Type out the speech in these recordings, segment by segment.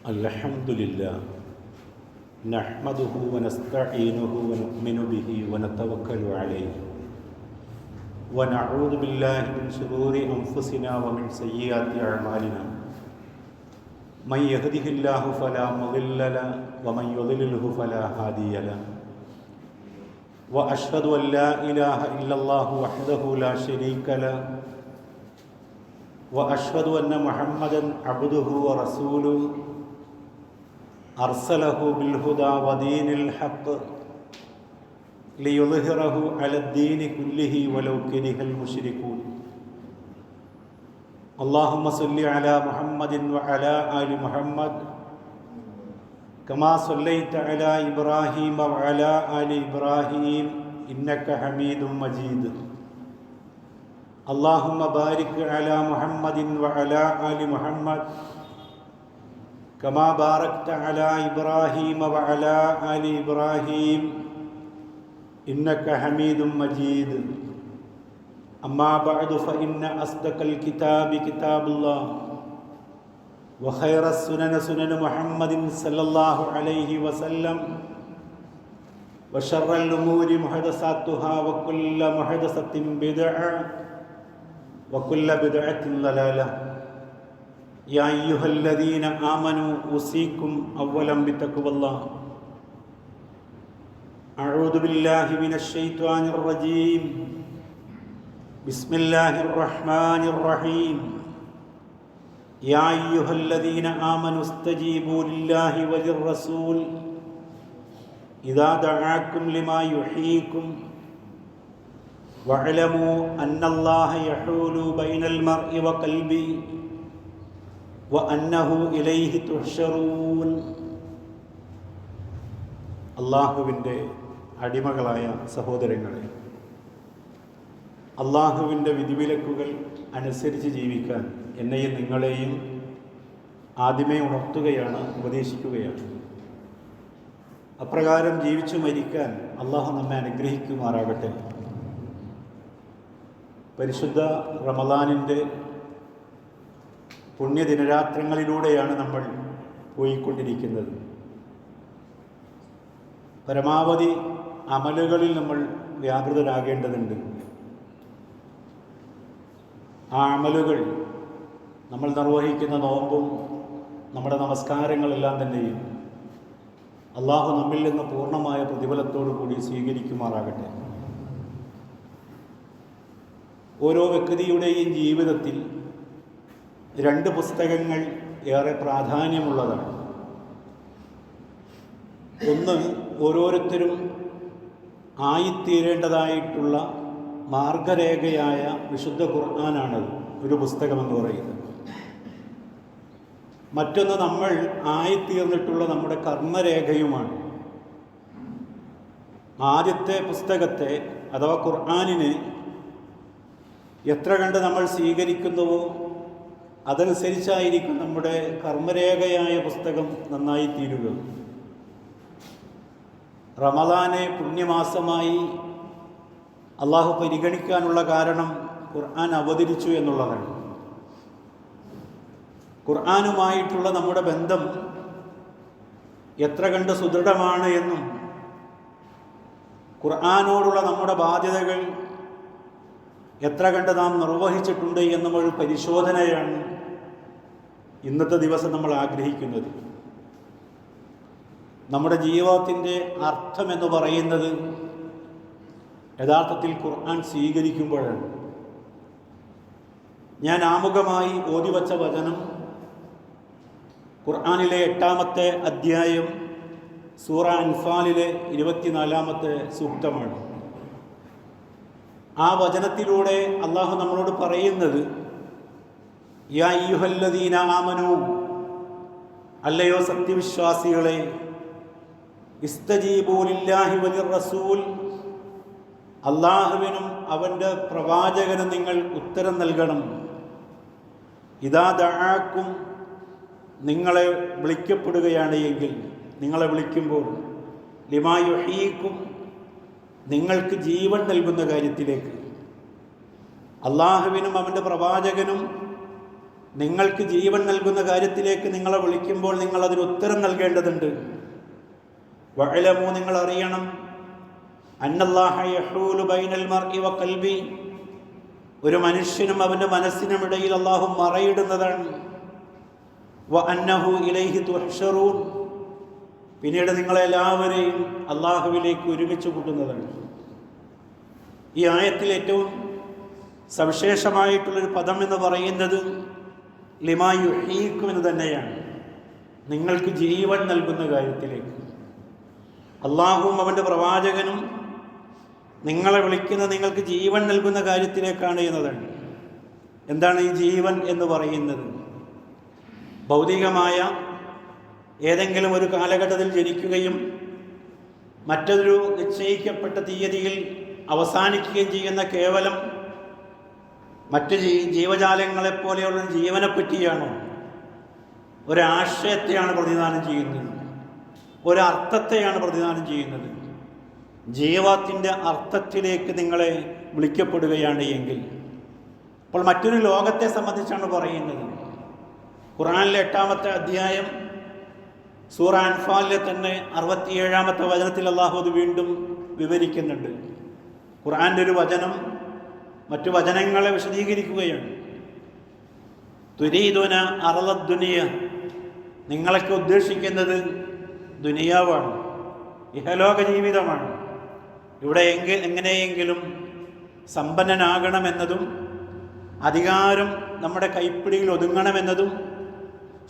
അൽഹംദുലില്ലാ നഹ്മദുഹു വനസ്തഈനുഹു വനുഅ്മിനു ബിഹി വനതവക്കലു അലൈഹി വനഊദു ബില്ലാഹി മിൻ ശുറൂരി അൻഫുസിനാ വമിൻ സയ്യിആതി അഅ്മാലിനാ മൻ യഹ്ദിഹില്ലാഹു ഫലാ മുളില്ല ലഹു വമൻ യുളിൽഹു ഫലാ ഹാദിയ ലഹു വഅശ്ഹദു അൻ ലാ ഇലാഹ ഇല്ലല്ലാഹു വഹ്ദഹു ലാ ശരീക ലഹു വഅശ്ഹദു അന്ന മുഹമ്മദൻ അബ്ദുഹു വറസൂലുഹു അർസലഹു ബിൽഹുദാ വദീനിൽ ഹഖ് ലിയുദ്ഹിറഹു അലദ്ദീനി കുല്ലിഹി വലൗ കരിഹൽ മുശ്രികൂൻ. അല്ലാഹുമ്മ സ്വല്ലി അലാ മുഹമ്മദിൻ വഅലാ ആലി മുഹമ്മദ് കമാ സ്വല്ലൈത അലാ ഇബ്രാഹീമ വഅലാ ആലി ഇബ്രാഹീം ഇന്നക ഹമീദും മജീദ്. അല്ലാഹുമ്മ ബാരിക് അലാ മുഹമ്മദിൻ വഅലാ ആലി മുഹമ്മദ് കമാ ബാറക്ത അലാ ഇബ്രാഹീമ വഅലാ ആലി ഇബ്രാഹീം ഇന്നക ഹമീദും മജീദ്. അമ്മാ ബഅദു ഫഇന്ന അസ്ദഖൽ കിതാബി കിതാബുല്ലാഹ് വഖൈറസ് സുനന സുനനു മുഹമ്മദിൻ സല്ലല്ലാഹു അലൈഹി വസല്ലം വശർറൽ ഉമൂരി മുഹദസാത്തുഹാ വകുല്ല മുഹദസത്തിൻ ബിദ്അ വകുല്ല ബിദ്അത്തിൻ ളലാല. യാ അയ്യുഹല്ലദീന ആമനൂ ഉസീകും അവ്വലൻ ബിത്തഖ്വല്ലാഹ്. അഊദു ബില്ലാഹി മിനശ് ശൈത്വാനിർ റജീം. ബിസ്മില്ലാഹിർ റഹ്മാനിർ റഹീം. യാ അയ്യുഹല്ലദീന ആമനൂ ഇസ്തജീബൂ ലില്ലാഹി വലിർ-റസൂൽ ഇദാ ദഅാകും ലിമാ യുഹ്യീകും വഅലമൂ അന്നല്ലാഹ യഹൂലു ബൈനൽ മർഇ വഖൽബി വഅന്നഹു ഇലൈഹി തുഹ്ശറൂൻ. അല്ലാഹുവിൻ്റെ അടിമകളായ സഹോദരങ്ങളെ, അല്ലാഹുവിൻ്റെ വിധിവിലക്കുകൾ അനുസരിച്ച് ജീവിക്കാൻ എന്നെയും നിങ്ങളെയും ആദ്യമേ ഉണർത്തുകയാണ്, ഉപദേശിക്കുകയാണ്. അപ്രകാരം ജീവിച്ചു മരിക്കാൻ അല്ലാഹു നമ്മെ അനുഗ്രഹിക്കുമാറാകട്ടെ. പരിശുദ്ധ റമദാനിൻ്റെ പുണ്യദിനരാത്രങ്ങളിലൂടെയാണ് നമ്മൾ പോയിക്കൊണ്ടിരിക്കുന്നത്. പരമാവധി അമലുകളിൽ നമ്മൾ വ്യാപൃതരാകേണ്ടതുണ്ട്. ആ അമലുകൾ നമ്മൾ നിർവഹിക്കുന്ന നോമ്പും നമ്മുടെ നമസ്കാരങ്ങളെല്ലാം തന്നെയും അള്ളാഹു നമ്മിൽ നിന്ന് പൂർണ്ണമായ പ്രതിഫലത്തോടു കൂടി സ്വീകരിക്കുമാറാകട്ടെ. ഓരോ വ്യക്തിയുടെയും ജീവിതത്തിൽ രണ്ട് പുസ്തകങ്ങൾ ഏറെ പ്രാധാന്യമുള്ളതാണ്. ഒന്ന്, ഓരോരുത്തരും ആയിത്തീരേണ്ടതായിട്ടുള്ള മാർഗരേഖയായ വിശുദ്ധ ഖുർആനാണ് ഒരു പുസ്തകമെന്ന് പറയുന്നത്. മറ്റൊന്ന്, നമ്മൾ ആയിത്തീർന്നിട്ടുള്ള നമ്മുടെ കർമ്മരേഖയുമാണ്. ആദ്യത്തെ പുസ്തകത്തെ അഥവാ ഖുർആനിനെ എത്ര കണ്ട് നമ്മൾ സ്വീകരിക്കുന്നുവോ അതനുസരിച്ചായിരിക്കും നമ്മുടെ കർമ്മരേഖയായ പുസ്തകം നന്നായി തീരുക. റമദാനെ പുണ്യമാസമായി അള്ളാഹു പരിഗണിക്കാനുള്ള കാരണം ഖുർആൻ അവതരിച്ചു എന്നുള്ളതാണ്. ഖുർആനുമായിട്ടുള്ള നമ്മുടെ ബന്ധം എത്ര കണ്ട് സുദൃഢമാണ് എന്നും ഖുർആനോടുള്ള നമ്മുടെ ബാധ്യതകൾ എത്ര കണ്ട് നാം നിർവഹിച്ചിട്ടുണ്ട് എന്നും ഒരു പരിശോധനയാണ് ഇന്നത്തെ ദിവസം നമ്മൾ ആഗ്രഹിക്കുന്നത്. നമ്മുടെ ജീവിതത്തിൻ്റെ അർത്ഥമെന്ന് പറയുന്നത് യഥാർത്ഥത്തിൽ ഖുർആൻ സ്വീകരിക്കുമ്പോഴാണ്. ഞാൻ ആമുഖമായി ഓതിവച്ച വചനം ഖുർആനിലെ 8-ാമത്തെ അധ്യായം സൂറ അൻഫാലിലെ 24-ാമത്തെ സൂക്തമാണ്. ആ വചനത്തിലൂടെ അള്ളാഹു നമ്മളോട് പറയുന്നത്, യാ അയ്യുഹല്ലദീന ആമനൂ, അല്ലയോ സത്യവിശ്വാസികളെ, ഇസ്തജീബൂ ലില്ലാഹി വലിർ-റസൂൽ, അള്ളാഹുവിനും അവൻ്റെ പ്രവാചകനും നിങ്ങൾ ഉത്തരം നൽകണം. ഇദാ ദഅാകും, നിങ്ങളെ വിളിക്കപ്പെടുകയാണ് എങ്കിൽ, നിങ്ങളെ വിളിക്കുമ്പോൾ, ലിമാ യുഹ്യീകും, നിങ്ങൾക്ക് ജീവൻ നൽകുന്ന കാര്യത്തിലേക്ക്. അള്ളാഹുവിനും അവൻ്റെ പ്രവാചകനും നിങ്ങൾക്ക് ജീവൻ നൽകുന്ന കാര്യത്തിലേക്ക് നിങ്ങളെ വിളിക്കുമ്പോൾ നിങ്ങൾ അതിന് ഉത്തരം നൽകേണ്ടതുണ്ട്. വഅലമു, നിങ്ങൾ അറിയണം, അന്നല്ലാഹ യഹൂലു ബൈനൽ മർഇ വ ഖൽബി, ഒരു മനുഷ്യനും അവൻ്റെ മനസ്സിനും ഇടയിൽ അല്ലാഹു മറയിടുന്നതാണ്. വ അന്നഹു ഇലൈഹി തുഹ്ശറൂൻ, പിന്നീട് നിങ്ങളെല്ലാവരെയും അള്ളാഹുവിലേക്ക് ഒരുമിച്ച് കൂട്ടുന്നതാണ്. ഈ ആയത്തിൽ ഏറ്റവും സവിശേഷമായിട്ടുള്ളൊരു പദം എന്ന് പറയുന്നത് ലിമാ യുഹീക്കും എന്ന് തന്നെയാണ്. നിങ്ങൾക്ക് ജീവൻ നൽകുന്ന കാര്യത്തിലേക്ക് അള്ളാഹുവും അവൻ്റെ പ്രവാചകനും നിങ്ങളെ വിളിക്കുന്നത് നിങ്ങൾക്ക് ജീവൻ നൽകുന്ന കാര്യത്തിലേക്കാണ് എന്നതാണ്. എന്താണ് ഈ ജീവൻ എന്ന് പറയുന്നത്? ഭൗതികമായ ഏതെങ്കിലും ഒരു കാലഘട്ടത്തിൽ ജനിക്കുകയും മറ്റൊരു നിശ്ചയിക്കപ്പെട്ട തീയതിയിൽ അവസാനിക്കുകയും ചെയ്യുന്ന കേവലം മറ്റ് ജീവജാലങ്ങളെപ്പോലെയുള്ള ജീവനെ പറ്റിയാണോ? ഒരാശയത്തെയാണ് പ്രതിദാനം ചെയ്യുന്നത്, ഒരർത്ഥത്തെയാണ് പ്രതിദാനം ചെയ്യുന്നത്. ജീവത്തിൻ്റെ അർത്ഥത്തിലേക്ക് നിങ്ങളെ വിളിക്കപ്പെടുകയാണ് എങ്കിൽ അപ്പോൾ മറ്റൊരു ലോകത്തെ സംബന്ധിച്ചാണ് പറയുന്നത്. ഖുർആനിലെ 8-ാമത്തെ അധ്യായം സൂറ അൻഫാലിലെ തന്നെ 67-ാമത്തെ വചനത്തിൽ അല്ലാഹു അത് വീണ്ടും വിവരിക്കുന്നുണ്ട്. ഖുർആൻ്റെ ഒരു വചനം മറ്റു വചനങ്ങളെ വിശദീകരിക്കുകയാണ്. തുരീദുന അർളദ് ദുനിയ, നിങ്ങളൊക്കെ ഉദ്ദേശിക്കുന്നത് ദുനിയാവാണ്, ഇഹലോക ജീവിതമാണ്. ഇവിടെ എങ്ങനെയെങ്കിലും സമ്പന്നനാകണമെന്നതും അധികാരം നമ്മുടെ കൈപ്പിടിയിൽ ഒതുങ്ങണമെന്നതും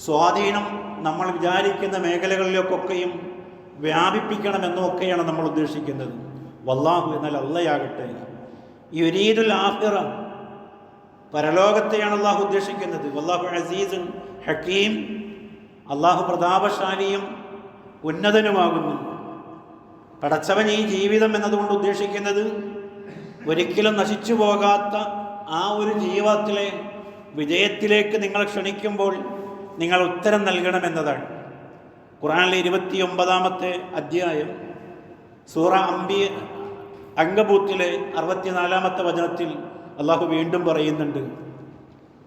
സ്വാധീനം നമ്മൾ വിചാരിക്കുന്ന മേഖലകളിലേക്കൊക്കെയും വ്യാപിപ്പിക്കണമെന്നും ഒക്കെയാണ് നമ്മൾ ഉദ്ദേശിക്കുന്നത്. വല്ലാഹു, എന്നാൽ അള്ളയാകട്ടെ യുരീദുൽ ആഖിറ, പരലോകത്തെയാണ് അള്ളാഹു ഉദ്ദേശിക്കുന്നത്. വല്ലാഹു അസീസുൻ ഹക്കീം, അള്ളാഹു പ്രതാപശാലിയും ഉന്നതനുമാകുന്നു. പടച്ചവൻ ഈ ജീവിതം എന്നതുകൊണ്ട് ഉദ്ദേശിക്കുന്നത് ഒരിക്കലും നശിച്ചു പോകാത്ത ആ ഒരു ജീവിതത്തിലെ വിജയത്തിലേക്ക് നിങ്ങൾ ക്ഷണിക്കുമ്പോൾ നിങ്ങൾ ഉത്തരം നൽകണമെന്നതാണ്. ഖുർആനിലെ 29-ാമത്തെ അധ്യായം സൂറ അങ്കബൂത്തിലെ 64-ാമത്തെ വചനത്തിൽ അള്ളാഹു വീണ്ടും പറയുന്നുണ്ട്,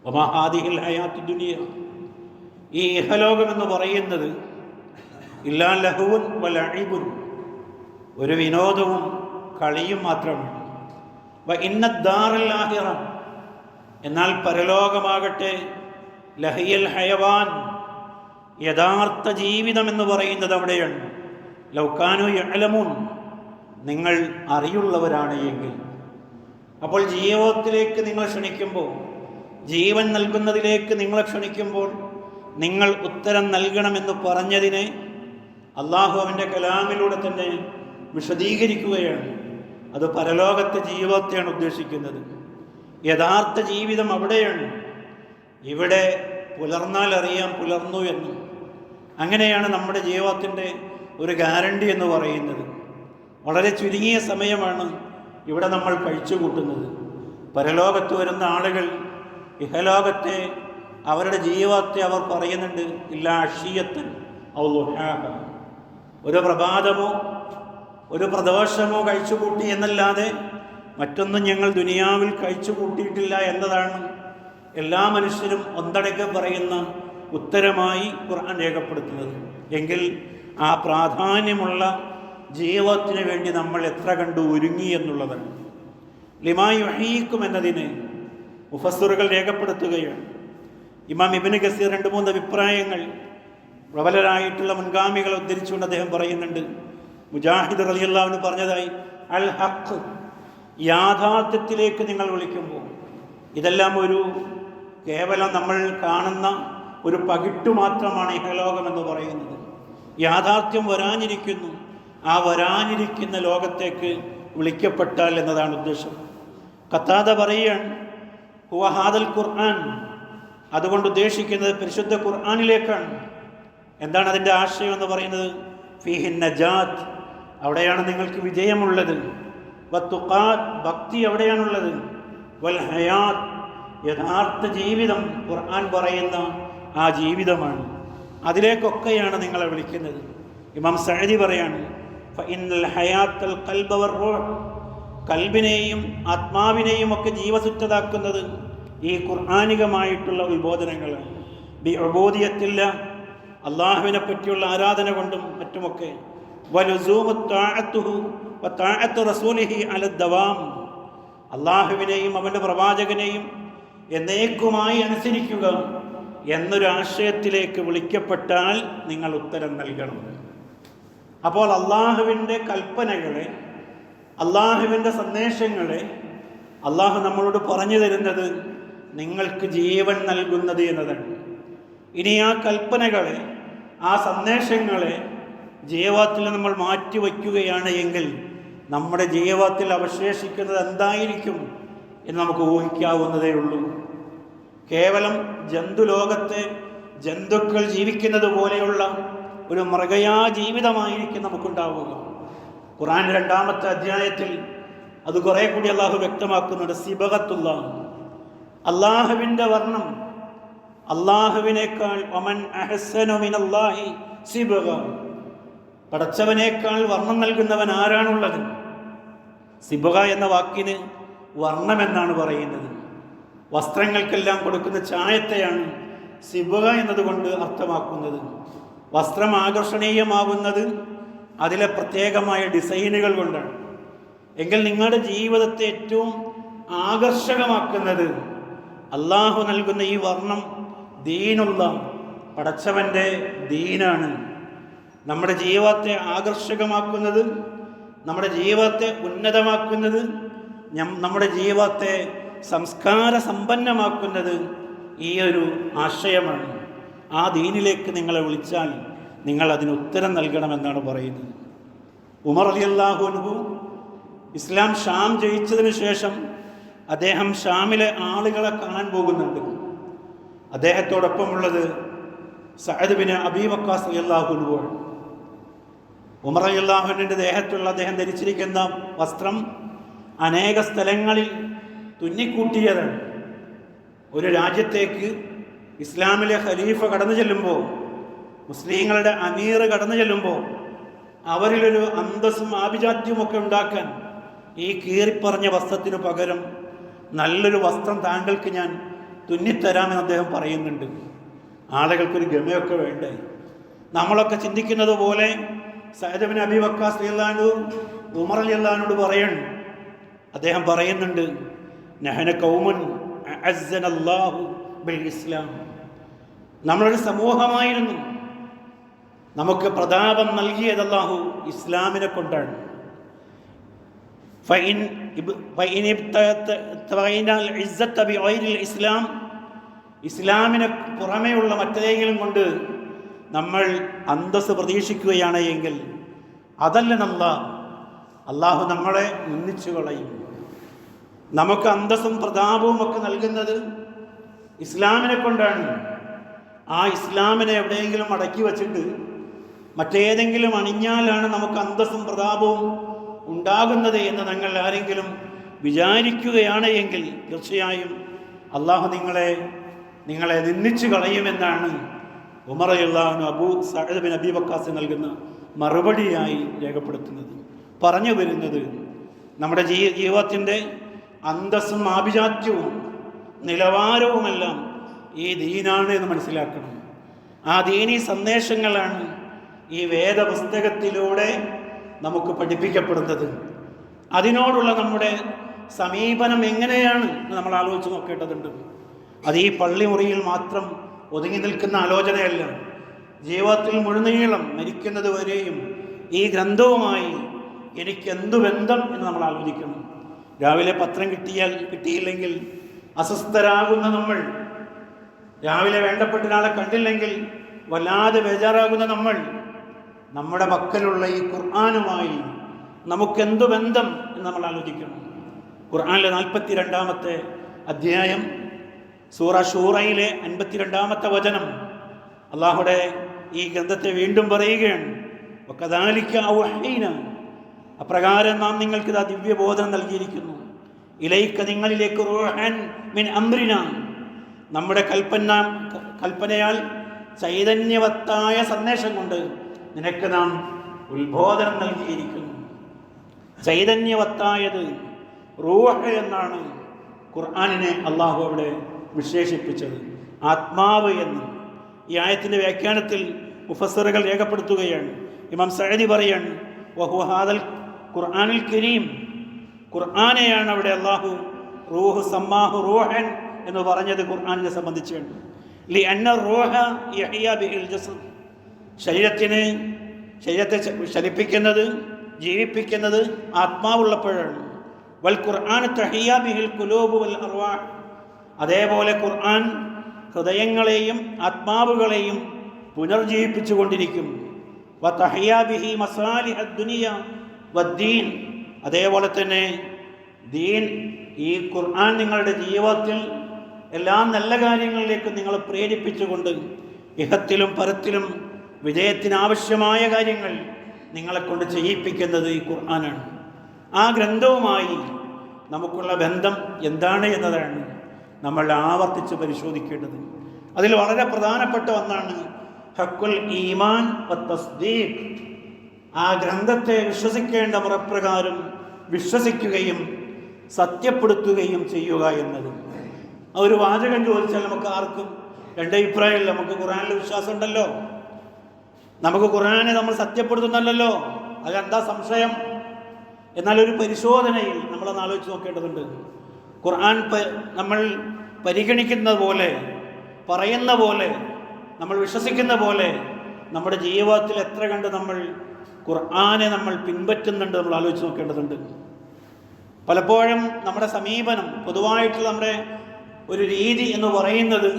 വമാ ഹാദിഹിൽ ഹയാത്തു ദുനിയ, ഈ ഇഹലോകം എന്ന് പറയുന്നത് ഇല്ലാ ലഹുവുൻ വലഇബുൻ, ഒരു വിനോദവും കളിയും മാത്രമാണ്. വ ഇന്നദ്ദാറൽ ആഖിറ, എന്നാൽ പരലോകമാകട്ടെ ലഹിയൽ ഹയവാൻ, യഥാർത്ഥ ജീവിതം എന്ന് പറയുന്നത് അവിടെയാണ്. ലൗകാനു യഅലമൂൻ, നിങ്ങൾ അറിയുള്ളവരാണ് എങ്കിൽ. അപ്പോൾ ജീവിതത്തിലേക്ക് നിങ്ങൾ ക്ഷണിക്കുമ്പോൾ, ജീവൻ നൽകുന്നതിലേക്ക് നിങ്ങളെ ക്ഷണിക്കുമ്പോൾ നിങ്ങൾ ഉത്തരം നൽകണമെന്ന് പറഞ്ഞതിനെ അള്ളാഹു അവൻ്റെ കലാമിലൂടെ തന്നെ വിശദീകരിക്കുകയാണ്. അത് പരലോകത്തെ ജീവിതത്തെയാണ് ഉദ്ദേശിക്കുന്നത്. യഥാർത്ഥ ജീവിതം അവിടെയാണ്. ഇവിടെ പുലർന്നാൽ അറിയാം പുലർന്നു എന്ന്. അങ്ങനെയാണ് നമ്മുടെ ജീവിതത്തിൻ്റെ ഒരു ഗ്യാരണ്ടി എന്ന് പറയുന്നത്. വളരെ ചുരുങ്ങിയ സമയമാണ് ഇവിടെ നമ്മൾ കഴിച്ചു കൂട്ടുന്നത്. പരലോകത്ത് വരുന്ന ആളുകൾ ഇഹലോകത്തെ അവരുടെ ജീവിതത്തെ അവർ പറയുന്നുണ്ട്, ഇല്ലാ അഷിയത്തൻ ഔ ളുഹാഹ, ഒരു പ്രഭാതമോ ഒരു പ്രദോഷമോ കഴിച്ചു കൂട്ടി എന്നല്ലാതെ മറ്റൊന്നും ഞങ്ങൾ ദുനിയാവിൽ കഴിച്ചു കൂട്ടിയിട്ടില്ല എന്നതാണ് എല്ലാ മനുഷ്യരും ഒന്നടങ്കം പറയുന്ന ഉത്തരമായി ഖുർആൻ രേഖപ്പെടുത്തുന്നത്. എങ്കിൽ ആ പ്രാധാന്യമുള്ള ജീവിതത്തിന് വേണ്ടി നമ്മൾ എത്ര കണ്ടു ഒരുങ്ങി എന്നുള്ളതാണ്. ലിമാ യുഹീക്കും എന്നതിനെ മുഫസ്സിറുകൾ രേഖപ്പെടുത്തുകയാണ്. ഇമാം ഇബ്നു കസീർ 2-3 അഭിപ്രായങ്ങൾ പ്രബലരായിട്ടുള്ള മുൻഗാമികളെ ഉദ്ധരിച്ചുകൊണ്ട് അദ്ദേഹം പറയുന്നുണ്ട്. മുജാഹിദ് റളിയല്ലാഹു അൻഹു പറഞ്ഞതായി, അൽ ഹഖ്, യാഥാർത്ഥ്യത്തിലേക്ക് നിങ്ങൾ വിളിക്കുമ്പോൾ, ഇതെല്ലാം ഒരു കേവലം നമ്മൾ കാണുന്ന ഒരു പകിട്ടു മാത്രമാണ് ഇഹലോകം എന്ന് പറയുന്നത്. യാഥാർത്ഥ്യം വരാനിരിക്കുന്നു. ആ വരാനിരിക്കുന്ന ലോകത്തേക്ക് വിളിക്കപ്പെട്ടാൽ എന്നതാണ് ഉദ്ദേശം. ഖത്താദ പറയുകയാണ്, ഹുവ ഹാദൽ ഖുർആൻ, അതുകൊണ്ട് ഉദ്ദേശിക്കുന്നത് പരിശുദ്ധ ഖുർആനിലേക്കാണ്. എന്താണ് അതിൻ്റെ ആശയം എന്ന് പറയുന്നത്? ഫീഹിൻ നജാത്ത്, അവിടെയാണ് നിങ്ങൾക്ക് വിജയമുള്ളത്. വത്തുഖാത്ത്, ഭക്തി അവിടെയാണുള്ളത്. വൽ ഹയാത്ത്, യഥാർത്ഥ ജീവിതം ഖുർആൻ പറയുന്ന ആ ജീവിതമാണ്. അതിലേക്കൊക്കെയാണ് നിങ്ങളെ വിളിക്കുന്നത്. ഇമാം സഅദി പറയാണ്, ഫഇന്നൽ ഹയാത്തൽ ഖൽബ വർ റൂഹ്, കൽബിനെയും ആത്മാവിനെയും ഒക്കെ ജീവസുറ്റതാക്കുന്നത് ഈ ഖുർആനികമായിട്ടുള്ള ഉത്ബോധനങ്ങൾ ബി ഉബൂദിയത്തില്ല, അള്ളാഹുവിനെ പറ്റിയുള്ള ആരാധന കൊണ്ടും മറ്റുമൊക്കെ, വലുസൂമു ത്വാഅത്തുഹു വത്വാഅത്തു റസൂലിഹി അല ദവാം, അള്ളാഹുവിനെയും അവൻ്റെ പ്രവാചകനെയും എന്നേക്കുമായി അനുസരിക്കുക എന്നൊരു ആശയത്തിലേക്ക് വിളിക്കപ്പെട്ടാൽ നിങ്ങൾ ഉത്തരം നൽകണം. അപ്പോൾ അള്ളാഹുവിൻ്റെ കൽപ്പനകളെ, അള്ളാഹുവിൻ്റെ സന്ദേശങ്ങളെ അള്ളാഹു നമ്മളോട് പറഞ്ഞു തരുന്നത് നിങ്ങൾക്ക് ജീവൻ നൽകുന്നത് എന്നതാണ്. ഇനി ആ കൽപ്പനകളെ, ആ സന്ദേശങ്ങളെ ജീവിതത്തിൽ നമ്മൾ മാറ്റിവെക്കുകയാണ് എങ്കിൽ നമ്മുടെ ജീവിതത്തിൽ അവശേഷിക്കുന്നത് എന്തായിരിക്കും എന്ന് നമുക്ക് ഊഹിക്കാവുന്നതേ ഉള്ളൂ. കേവലം ജന്തുലോകത്തെ ജന്തുക്കൾ ജീവിക്കുന്നത് പോലെയുള്ള ഒരു മൃഗയാ ജീവിതമായിരിക്കും നമുക്കുണ്ടാവുക. ഖുർആൻ 2-ാമത്തെ അധ്യായത്തിൽ അത് കുറെ കൂടി അള്ളാഹു വ്യക്തമാക്കുന്നുണ്ട്. സിബഗത്തുള്ള, അള്ളാഹുവിൻ്റെ വർണ്ണം, അള്ളാഹുവിനേക്കാൾ ഒമൻ അഹ്സനു മിനല്ലാഹി സിബഗ, പടച്ചവനേക്കാൾ വർണ്ണം നൽകുന്നവൻ ആരാണുള്ളത്? സിബഗ എന്ന വാക്കിന് വർണ്ണമെന്നാണ് പറയുന്നത്. വസ്ത്രങ്ങൾക്കെല്ലാം കൊടുക്കുന്ന ചായത്തെയാണ് സിബഗ എന്നതുകൊണ്ട് അർത്ഥമാക്കുന്നത്. വസ്ത്രം ആകർഷണീയമാകുന്നത് അതിലെ പ്രത്യേകമായ ഡിസൈനുകൾ കൊണ്ടാണ്. എങ്കിൽ നിങ്ങളുടെ ജീവിതത്തെ ഏറ്റവും ആകർഷകമാക്കുന്നത് അള്ളാഹു നൽകുന്ന ഈ വർണ്ണം, ദീനുള്ള പടച്ചവൻ്റെ ദീനാണ്. നമ്മുടെ ജീവിതത്തെ ആകർഷകമാക്കുന്നത്, നമ്മുടെ ജീവിതത്തെ ഉന്നതമാക്കുന്നത്, നമ്മുടെ ജീവിതത്തെ സംസ്കാര സമ്പന്നമാക്കുന്നത് ഈ ഒരു ആശയമാണ്. ആ ദീനിലേക്ക് നിങ്ങളെ വിളിച്ചാൽ നിങ്ങൾ അതിന് ഉത്തരം നൽകണമെന്നാണ് പറയുന്നത്. ഉമർ റളിയല്ലാഹു അൻഹു ഇസ്ലാം ഷാം ജയിച്ചതിന് ശേഷം അദ്ദേഹം ഷാമിലെ ആളുകളെ കാണാൻ പോകുന്നുണ്ട്. അദ്ദേഹത്തോടൊപ്പമുള്ളത് സഅദ് ബിൻ അബീ വഖാസ് റളിയല്ലാഹു അൻഹു. ഉമർ റളിയല്ലാഹു അൻഹുവിൻ്റെ ദേഹത്തുള്ള അദ്ദേഹം ധരിച്ചിരിക്കുന്ന വസ്ത്രം അനേക സ്ഥലങ്ങളിൽ തുന്നിക്കൂട്ടിയതാണ്. ഒരു രാജ്യത്തേക്ക് ഇസ്ലാമിലെ ഖലീഫ കടന്നു ചെല്ലുമ്പോൾ, മുസ്ലിങ്ങളുടെ അമീർ കടന്നു ചെല്ലുമ്പോൾ അവരിലൊരു അന്തസ്സും ആഭിജാത്യവുമൊക്കെ ഉണ്ടാക്കാൻ ഈ കീറിപ്പറഞ്ഞ വസ്ത്രത്തിനു പകരം നല്ലൊരു വസ്ത്രം താങ്കൾക്ക് ഞാൻ തുന്നിത്തരാമെന്ന് അദ്ദേഹം പറയുന്നുണ്ട്. ആളുകൾക്കൊരു ഗമയൊക്കെ വേണ്ടേ? നമ്മളൊക്കെ ചിന്തിക്കുന്നത് പോലെ സഅദ് ബിൻ അബീ വഖാസ് റളിയല്ലാഹു അൻഹു ഉമർ റളിയല്ലാഹു അൻഹുവോട് പറയണം. അദ്ദേഹം പറയുന്നുണ്ട്, നഹന ഖൗമുൻ അഅസ്സനല്ലാഹു ബിൽ ഇസ്ലാം, നമ്മളൊരു സമൂഹമായിരുന്നു, നമുക്ക് പ്രതാപം നൽകിയത് അല്ലാഹു ഇസ്ലാമിനെ കൊണ്ടാണ്. ഇസ്ലാമിന് പുറമേയുള്ള മറ്റേതെങ്കിലും കൊണ്ട് നമ്മൾ അന്തസ്സ് പ്രതീക്ഷിക്കുകയാണ് എങ്കിൽ അതല്ല, അള്ളാഹു നമ്മളെ നിന്ദിച്ചു കളയും. നമുക്ക് അന്തസ്സും പ്രതാപവും ഒക്കെ നൽകുന്നത് ഇസ്ലാമിനെ കൊണ്ടാണ്. ആ ഇസ്ലാമിനെ എവിടെയെങ്കിലും അടക്കി വച്ചിട്ട് മറ്റേതെങ്കിലും അണിഞ്ഞാലാണ് നമുക്ക് അന്തസ്സും പ്രതാപവും ഉണ്ടാകുന്നത് എന്ന് നിങ്ങൾ ആരെങ്കിലും വിചാരിക്കുകയാണ് എങ്കിൽ തീർച്ചയായും അള്ളാഹു നിങ്ങളെ നിന്ദിച്ചു കളയുമെന്നാണ് ഉമർ റളിയല്ലാഹു അൻഹു സഅദ് ബിൻ അബീ വഖാസ് നൽകുന്ന മറുപടിയായി രേഖപ്പെടുത്തുന്നത്. പറഞ്ഞു വരുന്നത് നമ്മുടെ ജീവിതത്തിൻ്റെ അന്തസ്സും ആഭിജാത്യവും നിലവാരവുമെല്ലാം ഈ ദീനാണ് എന്ന് മനസ്സിലാക്കണം. ആ ദീനീ സന്ദേശങ്ങളാണ് ഈ വേദപുസ്തകത്തിലൂടെ നമുക്ക് പഠിപ്പിക്കപ്പെടുന്നത്. അതിനോടുള്ള നമ്മുടെ സമീപനം എങ്ങനെയാണ് എന്ന് നമ്മൾ ആലോചിച്ച് നോക്കേണ്ടതുണ്ട്. അത് ഈ പള്ളിമുറിയിൽ മാത്രം ഒതുങ്ങി നിൽക്കുന്ന ആലോചനയല്ല. ജീവിതത്തിൽ മുഴുനീളം മരിക്കുന്നത് വരെയും ഈ ഗ്രന്ഥവുമായി എനിക്ക് എന്തു ബന്ധം എന്ന് നമ്മൾ ആലോചിക്കണം. രാവിലെ പത്രം കിട്ടിയില്ലെങ്കിൽ അസ്വസ്ഥരാകുന്ന നമ്മൾ, രാവിലെ വേണ്ടപ്പെട്ട ഒരാളെ കണ്ടില്ലെങ്കിൽ വല്ലാതെ ബേജാറാകുന്ന നമ്മൾ, നമ്മുടെ പക്കലുള്ള ഈ ഖുർആനുമായി നമുക്കെന്തു ബന്ധം എന്ന് നമ്മൾ ആലോചിക്കണം. ഖുർആനിലെ 42-ാമത്തെ അധ്യായം സൂറ ഷൂറയിലെ 52-ാമത്തെ വചനം അല്ലാഹുവിന്റെ ഈ ഗ്രന്ഥത്തെ വീണ്ടും പറയുകയാണ്. വകദാലിക ഔഹൈന, അപ്രകാരം നാം നിങ്ങൾക്ക് ഇതാ ദിവ്യബോധനം നൽകിയിരിക്കുന്നു. ഇലൈക, നിങ്ങളിലേക്ക്, റൂഹൻ മിൻ അംറിന, നമ്മുടെ കൽപ്പനയാൽ ചൈതന്യവത്തായ സന്ദേശം കൊണ്ട് നിനക്ക് നാം ഉത്ബോധനം നൽകിയിരിക്കുന്നു. ചൈതന്യവത്തായത് റൂഹ് എന്നാണ് ഖുർആനിനെ അള്ളാഹു അവിടെ വിശേഷിപ്പിച്ചത്, ആത്മാവ് എന്ന്. ഈ ആയത്തിൻ്റെ വ്യാഖ്യാനത്തിൽ മുഫസ്സിറുകൾ രേഖപ്പെടുത്തുകയാണ്. ഇമാം സഅദി പറയാണ്, വഹുവ ഹാദൽ ഖുർആനുൽ കരീം, ഖുർആനെയാണ് അവിടെ അല്ലാഹു റൂഹ് സമ്മാഹു റൂഹൻ എന്ന് പറഞ്ഞത് ഖുർആനിനെ സംബന്ധിച്ചാണ്. ലിഅന്ന റൂഹ യഹ്യാ ബിഹിൽ ജസദ്, ശരീരത്തെ ചലിപ്പിക്കുന്നത്, ജീവിപ്പിക്കുന്നത് ആത്മാവുള്ളപ്പോഴാണ്. വൽ ഖുർആൻ തഹ്യാ ബിഹിൽ ഖുലൂബ് വൽ അർവാഹ്, അതേപോലെ ഖുർആൻ ഹൃദയങ്ങളെയും ആത്മാവുകളെയും പുനർജീവിപ്പിച്ചു കൊണ്ടിരിക്കും. വ തഹ്യാ ബിഹി മസാലിഹദ് ദുനിയ വദ്ദീൻ, അതേപോലെ തന്നെ ദീൻ, ഈ ഖുർആൻ നിങ്ങളുടെ ജീവിതത്തിൽ എല്ലാ നല്ല കാര്യങ്ങളിലേക്കും നിങ്ങളെ പ്രേരിപ്പിച്ചുകൊണ്ട് ഇഹത്തിലും പരത്തിലും വിജയത്തിനാവശ്യമായ കാര്യങ്ങൾ നിങ്ങളെ കൊണ്ട് ചെയ്യിപ്പിക്കുന്നത് ഈ ഖുർആനാണ്. ആ ഗ്രന്ഥവുമായി നമുക്കുള്ള ബന്ധം എന്താണ് എന്നതാണ് നമ്മൾ ആവർത്തിച്ച് പരിശോധിക്കേണ്ടത്. അതിൽ വളരെ പ്രധാനപ്പെട്ട ഒന്നാണ് ഹഖുൽ ഈമാൻ വ തസ്ദീഖ്. ആ ഗ്രന്ഥത്തെ വിശ്വസിക്കേണ്ട മുറപ്രകാരം വിശ്വസിക്കുകയും സത്യപ്പെടുത്തുകയും ചെയ്യുക എന്നത്. ആ ഒരു വാചകം ചോദിച്ചാൽ നമുക്ക് ആർക്കും രണ്ടഭിപ്രായമില്ല. നമുക്ക് ഖുർആനിൽ വിശ്വാസം ഉണ്ടല്ലോ, നമുക്ക് ഖുർആനെ നമ്മൾ സത്യപ്പെടുത്തുന്നല്ലോ, അതെന്താ സംശയം? എന്നാൽ ഒരു പരിശോധനയിൽ നമ്മളൊന്ന് ആലോചിച്ച് നോക്കേണ്ടതുണ്ട്. ഖുർആൻ നമ്മൾ പരിഗണിക്കുന്ന പോലെ, പറയുന്ന പോലെ, നമ്മൾ വിശ്വസിക്കുന്ന പോലെ നമ്മുടെ ജീവിതത്തിൽ എത്ര കണ്ട് നമ്മൾ ഖുർആനെ നമ്മൾ പിൻപറ്റുന്നുണ്ട് നമ്മൾ ആലോചിച്ച് നോക്കേണ്ടതുണ്ട്. പലപ്പോഴും നമ്മുടെ സമീപനം, പൊതുവായിട്ടുള്ള നമ്മുടെ ഒരു രീതി എന്ന് പറയുന്നത്,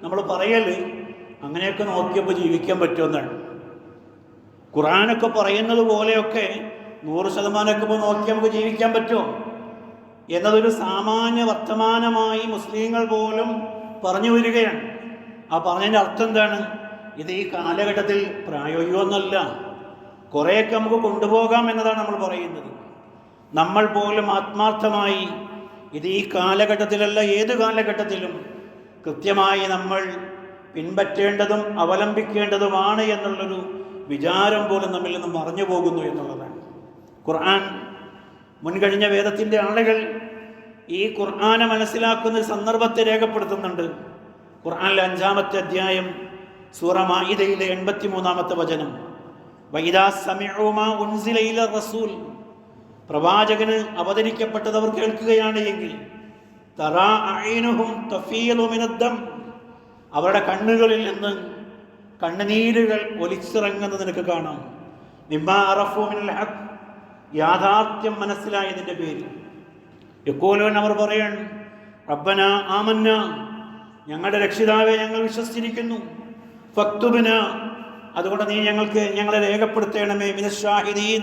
നമ്മൾ പറയൽ അങ്ങനെയൊക്കെ നോക്കിയപ്പോൾ ജീവിക്കാൻ പറ്റുമെന്നാണ്. ഖുർആനൊക്കെ പറയുന്നത് പോലെയൊക്കെ 100% ഇപ്പോൾ നോക്കി നമുക്ക് ജീവിക്കാൻ പറ്റുമോ എന്നതൊരു സാമാന്യ വർത്തമാനമായി മുസ്ലിങ്ങൾ പോലും പറഞ്ഞു വരികയാണ്. ആ പറഞ്ഞതിൻ്റെ അർത്ഥം എന്താണ്? ഇത് ഈ കാലഘട്ടത്തിൽ പ്രായോഗികമൊന്നുമല്ല, കുറേയൊക്കെ നമുക്ക് കൊണ്ടുപോകാം എന്നതാണ് നമ്മൾ പറയുന്നത്. നമ്മൾ പോലും ആത്മാർത്ഥമായി ഇത് ഈ കാലഘട്ടത്തിലല്ല, ഏത് കാലഘട്ടത്തിലും കൃത്യമായി നമ്മൾ പിൻപറ്റേണ്ടതും അവലംബിക്കേണ്ടതുമാണ് എന്നുള്ളൊരു വിചാരം പോലും നമ്മിൽ നിന്ന് മറഞ്ഞു പോകുന്നു എന്നുള്ളതാണ്. ഖുർആൻ, മുൻകഴിഞ്ഞ വേദത്തിൻ്റെ ആളുകൾ ഈ ഖുർആനെ മനസ്സിലാക്കുന്ന സന്ദർഭത്തെ രേഖപ്പെടുത്തുന്നുണ്ട്. ഖുർആനിലെ 5-ാമത്തെ അധ്യായം സൂറ മാഇദയിലെ 83-ാമത്തെ വചനം, വഇദാ സമിഉ മാ ഉൻസില ഇല റസൂൽ, പ്രവാചകന് അവതരിക്കപ്പെട്ടതവർ കേൾക്കുകയാണ് എങ്കിൽ, തറാ അഈനുഹും തഫീദു മിനദ്ദം, അവരുടെ കണ്ണുകളിൽ നിന്ന് കണ്ണുനീരുകൾ ഒലിച്ചിറങ്ങുന്നത് നിനക്ക് കാണാം. മിമ്മാ അറഫു മിനൽ ഹഖ്, യാഥാർത്ഥ്യം മനസ്സിലായതിൻ്റെ പേരിൽ. യഖൂലൂൻ, അവർ പറയാണ്, റബ്ബനാ ആമന്നാ, ഞങ്ങളുടെ രക്ഷിതാവെ ഞങ്ങൾ വിശ്വസിച്ചിരിക്കുന്നു. ഫക്തുബ്നാ, അതുകൊണ്ട് നീ ഞങ്ങളെ രേഖപ്പെടുത്തണമേ. മിനശ്ശാഹിദീൻ,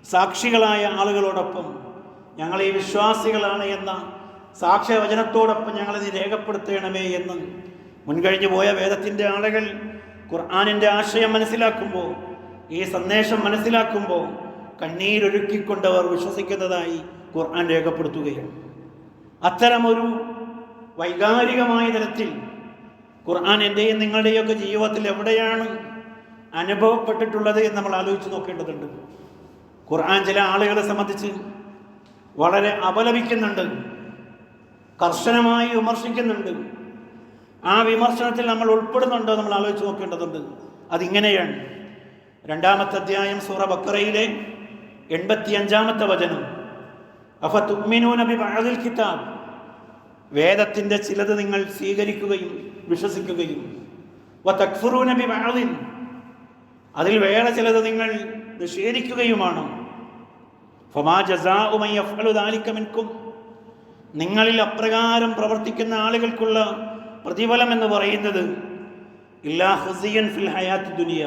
സാക്ഷികളായ ആളുകളോടൊപ്പം, ഞങ്ങൾ ഈ വിശ്വാസികളാണ് എന്ന സാക്ഷ്യവചനത്തോടൊപ്പം ഞങ്ങളെ നീ രേഖപ്പെടുത്തണമേ എന്ന് മുൻകഴിഞ്ഞു പോയ വേദത്തിൻ്റെ ആളുകൾ ഖുർആനിൻ്റെ ആശയം മനസ്സിലാക്കുമ്പോൾ, ഈ സന്ദേശം മനസ്സിലാക്കുമ്പോൾ കണ്ണീരൊഴുക്കിക്കൊണ്ടവർ വിശ്വസിക്കുന്നതായി ഖുർആൻ രേഖപ്പെടുത്തുകയാണ്. അത്തരമൊരു വൈകാരികമായ തലത്തിൽ ഖുർആൻ എൻ്റെയും നിങ്ങളുടെയൊക്കെ ജീവിതത്തിൽ എവിടെയാണ് അനുഭവപ്പെട്ടിട്ടുള്ളത് എന്ന് നമ്മൾ ആലോചിച്ച് നോക്കേണ്ടതുണ്ട്. ഖുർആൻ ചില ആളുകളെ സംബന്ധിച്ച് വളരെ അപലപിക്കുന്നുണ്ട്, കർശനമായി വിമർശിക്കുന്നുണ്ട്. ആ വിമർശനത്തിൽ നമ്മൾ ഉൾപ്പെടുന്നുണ്ടോ നമ്മൾ ആലോചിച്ച് നോക്കേണ്ടതുണ്ട്. അതിങ്ങനെയാണ്. 2-ാമത്തെ അധ്യായം സൂറ ബഖറയിലെ 85-ാമത്തെ വചനം, അഫതുഅ്മിനൂന ബിബഅദിൽ കിതാബ്, വേദത്തിൻ്റെ ചിലത് നിങ്ങൾ സ്വീകരിക്കുകയും വിശ്വസിക്കുകയും, വതക്ഫുറൂന ബിബഅദിൻ, അതിൽ വേറെ ചിലത് നിങ്ങൾ നിഷേധിക്കുകയുമാണ്. ഫമാ ജസാഉ മൻ യഫ്അലു ദാലിക മിൻകും, നിങ്ങളിൽ അപ്രകാരം പ്രവർത്തിക്കുന്ന ആളുകൾക്കുള്ള പ്രതിഫലം എന്ന് പറയുന്നത് ഇല്ലാ ഖുസിയൻ ഫിൽ ഹയാത്തി ദുനിയ,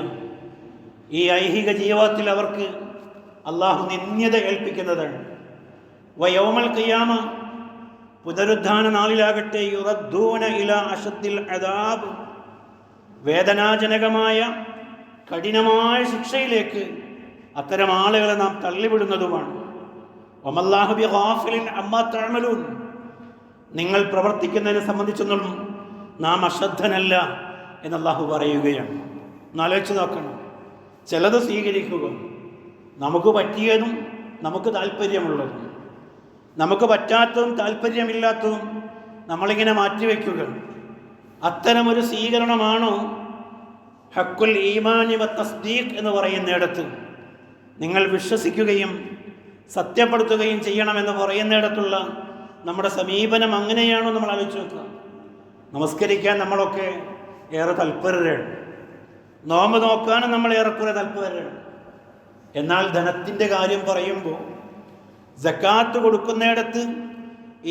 ഈ ഐഹിക ജീവിതത്തിൽ അവർക്ക് അള്ളാഹു നിന്ദ്യത ഏൽപ്പിക്കുന്നതാണ്. വയൗമൽ ഖിയാമ, പുനരുദ്ധാന നാളിലാകട്ടെ, യുറദ്ദൂന ഇലാ അശദ്ദിൽ അദാബ്, വേദനാജനകമായ കഠിനമായ ശിക്ഷയിലേക്ക് അത്തരം ആളുകളെ നാം തള്ളിവിടുന്നതുമാണ്. വമല്ലാഹു ബിഗാഫിലിൻ അമ്മാ തഅമലൂൻ, നിങ്ങൾ പ്രവർത്തിക്കുന്നതിനെ സംബന്ധിച്ചൊന്നും നാം അശ്രദ്ധനല്ല എന്ന് അല്ലാഹു പറയുകയാണ്. ഒന്നാലോചിച്ച് നോക്കണം. ചിലത് സ്വീകരിക്കുക, നമുക്ക് പറ്റിയതും നമുക്ക് താല്പര്യമുള്ളതും, നമുക്ക് പറ്റാത്തതും താല്പര്യമില്ലാത്തതും നമ്മളിങ്ങനെ മാറ്റിവെക്കുക. അത്തരമൊരു സ്വീകരണമാണോ ഹക്കുൽ ഈമാനി വ തസ്ദീഖ് എന്ന് പറയുന്നിടത്ത്, നിങ്ങൾ വിശ്വസിക്കുകയും സത്യപ്പെടുത്തുകയും ചെയ്യണമെന്ന് പറയുന്നിടത്തുള്ള നമ്മുടെ സമീപനം അങ്ങനെയാണോ? നമ്മൾ ആലോചിച്ച് നോക്കുക. നമസ്കരിക്കാൻ നമ്മളൊക്കെ ഏറെ തൽപരരാണ്, നോമ്പ് നോക്കാനും നമ്മൾ ഏറെക്കുറെ തൽപരരാണ്. എന്നാൽ ധനത്തിൻ്റെ കാര്യം പറയുമ്പോൾ, സക്കാത്ത് കൊടുക്കുന്നിടത്ത്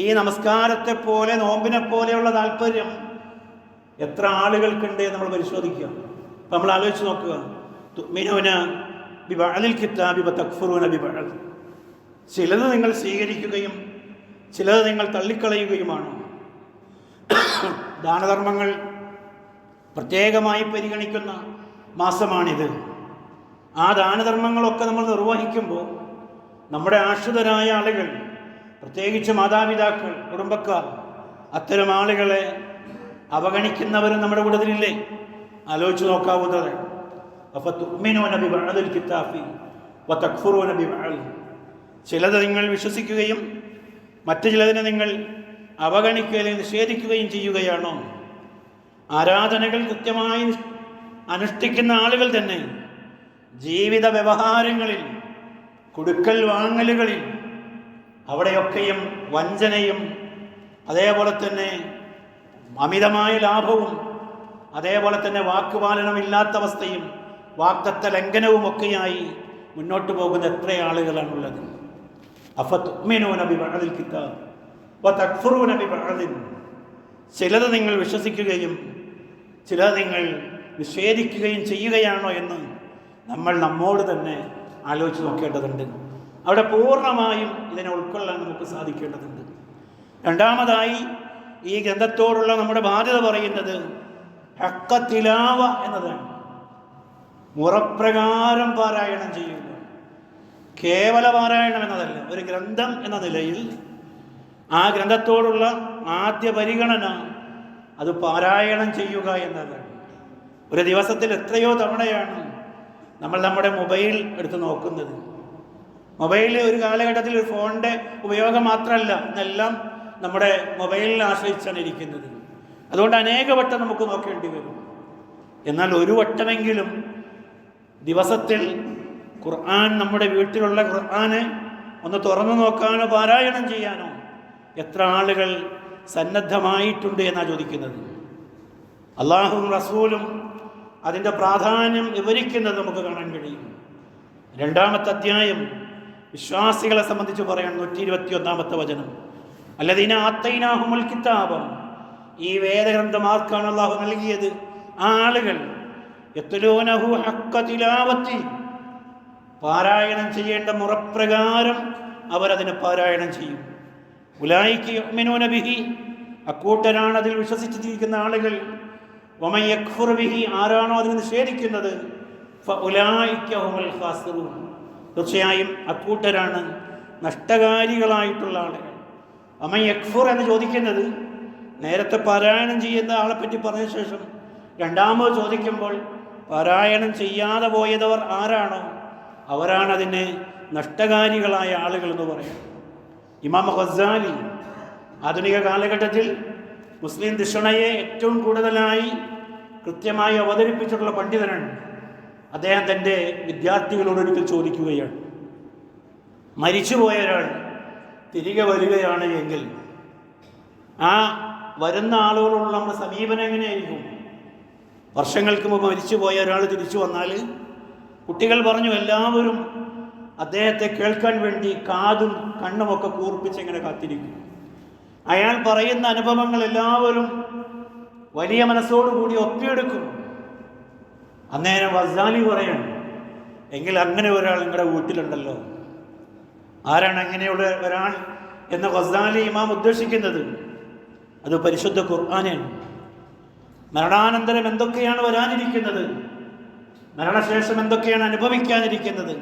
ഈ നമസ്കാരത്തെ പോലെ നോമ്പിനെ പോലെയുള്ള താല്പര്യം എത്ര ആളുകൾക്കുണ്ട് നമ്മൾ പരിശോധിക്കുക. അപ്പം നമ്മൾ ആലോചിച്ച് നോക്കുക. തുഅ്മിനൂന ബിബഅദിൽ കിതാബി വതക്ഫുറൂന ബിബഅദ്. ചിലത് നിങ്ങൾ സ്വീകരിക്കുകയും ചിലത് നിങ്ങൾ തള്ളിക്കളയുകയുമാണോ? ദാനധർമ്മങ്ങൾ പ്രത്യേകമായി പരിഗണിക്കുന്ന മാസമാണിത്. ആ ദാനധർമ്മങ്ങളൊക്കെ നമ്മൾ നിർവഹിക്കുമ്പോൾ നമ്മുടെ ആശ്രിതരായ ആളുകൾ, പ്രത്യേകിച്ച് മാതാപിതാക്കൾ, കുടുംബക്കാർ, അത്തരം ആളുകളെ അവഗണിക്കുന്നവരും നമ്മുടെ കൂട്ടത്തിലില്ലേ? ആലോചിച്ച് നോക്കാവുന്നത്. അഫതുഅ്മിനൂന ബിബഅദിൽ കിതാബി വതക്ഫുറൂന ബിബഅദ്. ചിലത് നിങ്ങൾ വിശ്വസിക്കുകയും മറ്റു ചിലതിനെ നിങ്ങൾ അവഗണിക്കുകയും നിഷേധിക്കുകയും ചെയ്യുകയാണോ? ആരാധനകൾ കൃത്യമായി അനുഷ്ഠിക്കുന്ന ആളുകൾ തന്നെ ജീവിത വ്യവഹാരങ്ങളിൽ, കൊടുക്കൽ വാങ്ങലുകളിൽ, അവിടെയൊക്കെയും വഞ്ചനയും അതേപോലെ തന്നെ അമിതമായ ലാഭവും അതേപോലെ തന്നെ വാക്കുപാലനമില്ലാത്ത അവസ്ഥയും വാഗ്ദത്ത ലംഘനവും ഒക്കെയായി മുന്നോട്ട് പോകുന്ന എത്ര ആളുകളാണുള്ളത്? അഫതുഅ്മിനൂന ബിബഅദിൽ കിതാബ് വതക്ഫുറൂന ബിബഅദ്. ചിലത് നിങ്ങൾ വിശ്വസിക്കുകയും ചിലത് നിങ്ങൾ നിഷേധിക്കുകയും ചെയ്യുകയാണോ എന്ന് നമ്മൾ നമ്മോട് തന്നെ ആലോചിച്ച് നോക്കേണ്ടതുണ്ട്. അവിടെ പൂർണ്ണമായും ഇതിനെ ഉൾക്കൊള്ളാൻ നമുക്ക് സാധിക്കേണ്ടതുണ്ട്. രണ്ടാമതായി, ഈ ഗ്രന്ഥത്തോടുള്ള നമ്മുടെ ബാധ്യത പറയുന്നത് ഹഖ്ഖ തിലാവ എന്നതാണ്. മുറപ്രകാരം പാരായണം ചെയ്യുക. കേവല പാരായണം എന്നതല്ല. ഒരു ഗ്രന്ഥം എന്ന നിലയിൽ ആ ഗ്രന്ഥത്തോടുള്ള ആദ്യ പരിഗണന അത് പാരായണം ചെയ്യുക എന്നതാണ്. ഒരു ദിവസത്തിൽ എത്രയോ തവണയാണ് നമ്മൾ നമ്മുടെ മൊബൈൽ എടുത്ത് നോക്കുന്നത്. മൊബൈൽ ഒരു കാലഘട്ടത്തിൽ ഒരു ഫോണിൻ്റെ ഉപയോഗം മാത്രമല്ല, ഇന്നെല്ലാം നമ്മുടെ മൊബൈലിനെ ആശ്രയിച്ചാണ് ഇരിക്കുന്നത്. അതുകൊണ്ട് അനേക വട്ടം നമുക്ക് നോക്കേണ്ടി വരും. എന്നാൽ ഒരു വട്ടമെങ്കിലും ദിവസത്തിൽ ഖുർആൻ, നമ്മുടെ വീട്ടിലുള്ള ഖുർആനെ ഒന്ന് തുറന്നു നോക്കാനോ പാരായണം ചെയ്യാനോ എത്ര ആളുകൾ സന്നദ്ധമായിട്ടുണ്ട് എന്നാണ് ചോദിക്കുന്നത്. അള്ളാഹുവും റസൂലും അതിൻ്റെ പ്രാധാന്യം വിവരിക്കുന്നത് നമുക്ക് കാണാൻ കഴിയും. 2-ാമത്തെ അധ്യായം വിശ്വാസികളെ സംബന്ധിച്ച് പറയാൻ 121-ാമത്തെ വചനം. അല്ലദീന ആത്തൈനാഹുമുൽ കിതാബ. ഈ വേദഗ്രന്ഥം ആർക്കാണ് അള്ളാഹു നൽകിയത്? ആ ആളുകൾ യത്ലൂനഹു ഹഖ്ഖ തിലാവത്തി. പാരായണം ചെയ്യേണ്ട മുറപ്രകാരം അവരതിനെ പാരായണം ചെയ്യും. ഉലൈക യുഅ്മിനൂന ബിഹി. അക്കൂട്ടരാണ് അതിൽ വിശ്വസിച്ചിരിക്കുന്ന ആളുകൾ. വമൻ യക്ഫുർ ബിഹി. ആരാണോ അതിനെ നിഷേധിക്കുന്നത്, ഫഉലൈക ഹുമുൽ ഖാസിറൂൻ. തീർച്ചയായും അക്കൂട്ടരാണ് നഷ്ടകാരികളായിട്ടുള്ള ആളുകൾ. വമൻ യക്ഫുർ എന്ന് ചോദിക്കുന്നത് നേരത്തെ പാരായണം ചെയ്യുന്ന ആളെപ്പറ്റി പറഞ്ഞ ശേഷം രണ്ടാമത് ചോദിക്കുമ്പോൾ പാരായണം ചെയ്യാതെ പോയതവർ ആരാണോ അവരാണ് അതിന് നഷ്ടകാരികളായ ആളുകൾ എന്ന് പറയാം. ഇമാം ഖസാലി ആധുനിക കാലഘട്ടത്തിൽ മുസ്ലിം ധിഷണയെ ഏറ്റവും കൂടുതലായി കൃത്യമായി അവതരിപ്പിച്ചിട്ടുള്ള പണ്ഡിതനാണ്. അദ്ദേഹം തൻ്റെ വിദ്യാർത്ഥികളോട് ഒരിക്കൽ ചോദിക്കുകയാണ്, മരിച്ചുപോയ ഒരാൾ തിരികെ വരികയാണ് എങ്കിൽ ആ വരുന്ന ആളുകളോടുള്ള നമ്മുടെ സമീപനം എങ്ങനെയായിരിക്കും? വർഷങ്ങൾക്ക് മുമ്പ് മരിച്ചുപോയ ഒരാൾ തിരിച്ചു വന്നാൽ കുട്ടികൾ പറഞ്ഞു എല്ലാവരും അദ്ദേഹത്തെ കേൾക്കാൻ വേണ്ടി കാതും കണ്ണുമൊക്കെ കൂർപ്പിച്ച് എങ്ങനെ കാത്തിരിക്കും. അയാൾ പറയുന്ന അനുഭവങ്ങൾ എല്ലാവരും വലിയ മനസ്സോടുകൂടി ഒപ്പിയെടുക്കും. അന്നേരം ഗസാലി പറയണം, എങ്കിൽ അങ്ങനെ ഒരാൾ നിങ്ങളുടെ വീട്ടിലുണ്ടല്ലോ. ആരാണ് അങ്ങനെയുള്ള ഒരാൾ എന്ന് ഗസാലി ഇമാം ഉദ്ദേശിക്കുന്നത്? അത് പരിശുദ്ധ ഖുർആനാണ്. മരണാനന്തരം എന്തൊക്കെയാണ് വരാനിരിക്കുന്നത്, മരണശേഷം എന്തൊക്കെയാണ് അനുഭവിക്കാനിരിക്കുന്നത്,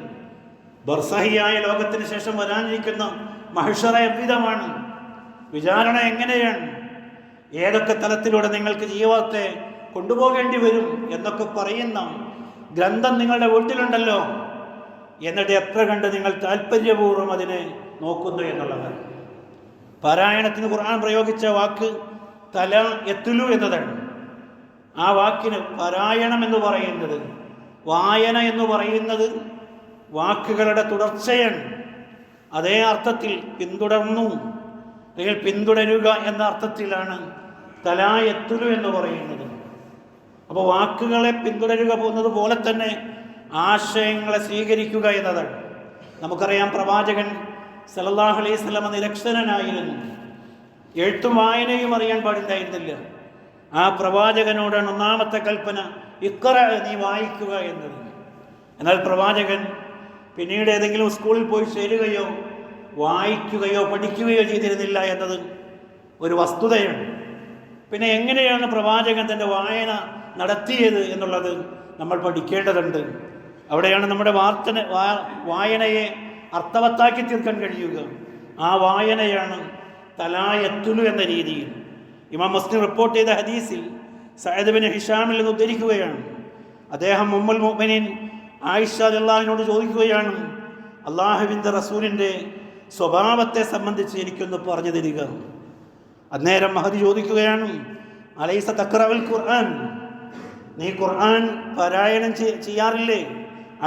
ബർസഹിയായ ലോകത്തിന് ശേഷം വരാനിരിക്കുന്ന മഹ്ശറ എவ்விதമാണ്, വിചാരണ എങ്ങനെയാണ്, ഏതൊക്കെ തലത്തിലൂടെ നിങ്ങൾക്ക് ജീവിതത്തെ കൊണ്ടുപോകേണ്ടി വരും എന്നൊക്കെ പറയുന്ന ഗ്രന്ഥം നിങ്ങളുടെ വീട്ടിലുണ്ടല്ലോ. എന്നിട്ട് എത്ര കണ്ട് നിങ്ങൾ താല്പര്യപൂർവ്വം അതിനെ നോക്കുന്നു എന്നുള്ളതാണ്. പാരായണത്തിന് ഖുർആൻ പ്രയോഗിച്ച വാക്ക് തല എത്തുലു എന്നതാണ്. ആ വാക്കിന് പാരായണം എന്ന് പറയുന്നത്, വായന എന്ന് പറയുന്നത് വാക്കുകളുടെ തുടർച്ചയാണ്. അതേ അർത്ഥത്തിൽ പിന്തുടർന്നു അല്ലെങ്കിൽ പിന്തുടരുക എന്ന അർത്ഥത്തിലാണ് തലാ എത്തുലു എന്ന് പറയുന്നത്. അപ്പോൾ വാക്കുകളെ പിന്തുടരുക പോകുന്നത് പോലെ തന്നെ ആശയങ്ങളെ സ്വീകരിക്കുക എന്നതാണ്. നമുക്കറിയാം, പ്രവാചകൻ സല്ലല്ലാഹു അലൈഹി വസല്ലം നിരക്ഷരനായിരുന്നു. എഴുത്തും വായനയും അറിയാൻ പാടില്ലായിരുന്നില്ല. ആ പ്രവാചകനോടാണ് ഒന്നാമത്തെ കൽപ്പന, ഇഖ്റ, നീ വായിക്കുക എന്നത്. എന്നാൽ പ്രവാചകൻ പിന്നീട് ഏതെങ്കിലും സ്കൂളിൽ പോയി ചേരുകയോ വായിക്കുകയോ പഠിക്കുകയോ ചെയ്തിരുന്നില്ല എന്നത് ഒരു വസ്തുതയാണ്. പിന്നെ എങ്ങനെയാണ് പ്രവാചകൻ തൻ്റെ വായന നടത്തിയത് എന്നുള്ളത് നമ്മൾ പഠിക്കേണ്ടതുണ്ട്. അവിടെയാണ് നമ്മുടെ വായനയെ അർത്ഥവത്താക്കി തീർക്കാൻ കഴിയുക. ആ വായനയാണ് തലാ യത്തുലു എന്ന രീതിയിൽ. ഇമാം മുസ്ലിം റിപ്പോർട്ട് ചെയ്ത ഹദീസിൽ സഅദ് ബിൻ ഹിഷാമിൽ നിന്ന് ഉദ്ധരിക്കുകയാണ്. അദ്ദേഹം ഉമ്മുൽ മുഅ്മിനീൻ ആയിഷ റളിയല്ലാഹുവിനോട് ചോദിക്കുകയാണ്, അള്ളാഹുവിൻ്റെ റസൂലിൻ്റെ സ്വഭാവത്തെ സംബന്ധിച്ച് എനിക്കൊന്ന് പറഞ്ഞു തരിക. അന്നേരം മഹദി ചോദിക്കുകയാണ്, അലൈസ തഖ്റഉൽ ഖുർആൻ, നീ ഖുർആൻ പാരായണം ചെയ്യാറില്ലേ?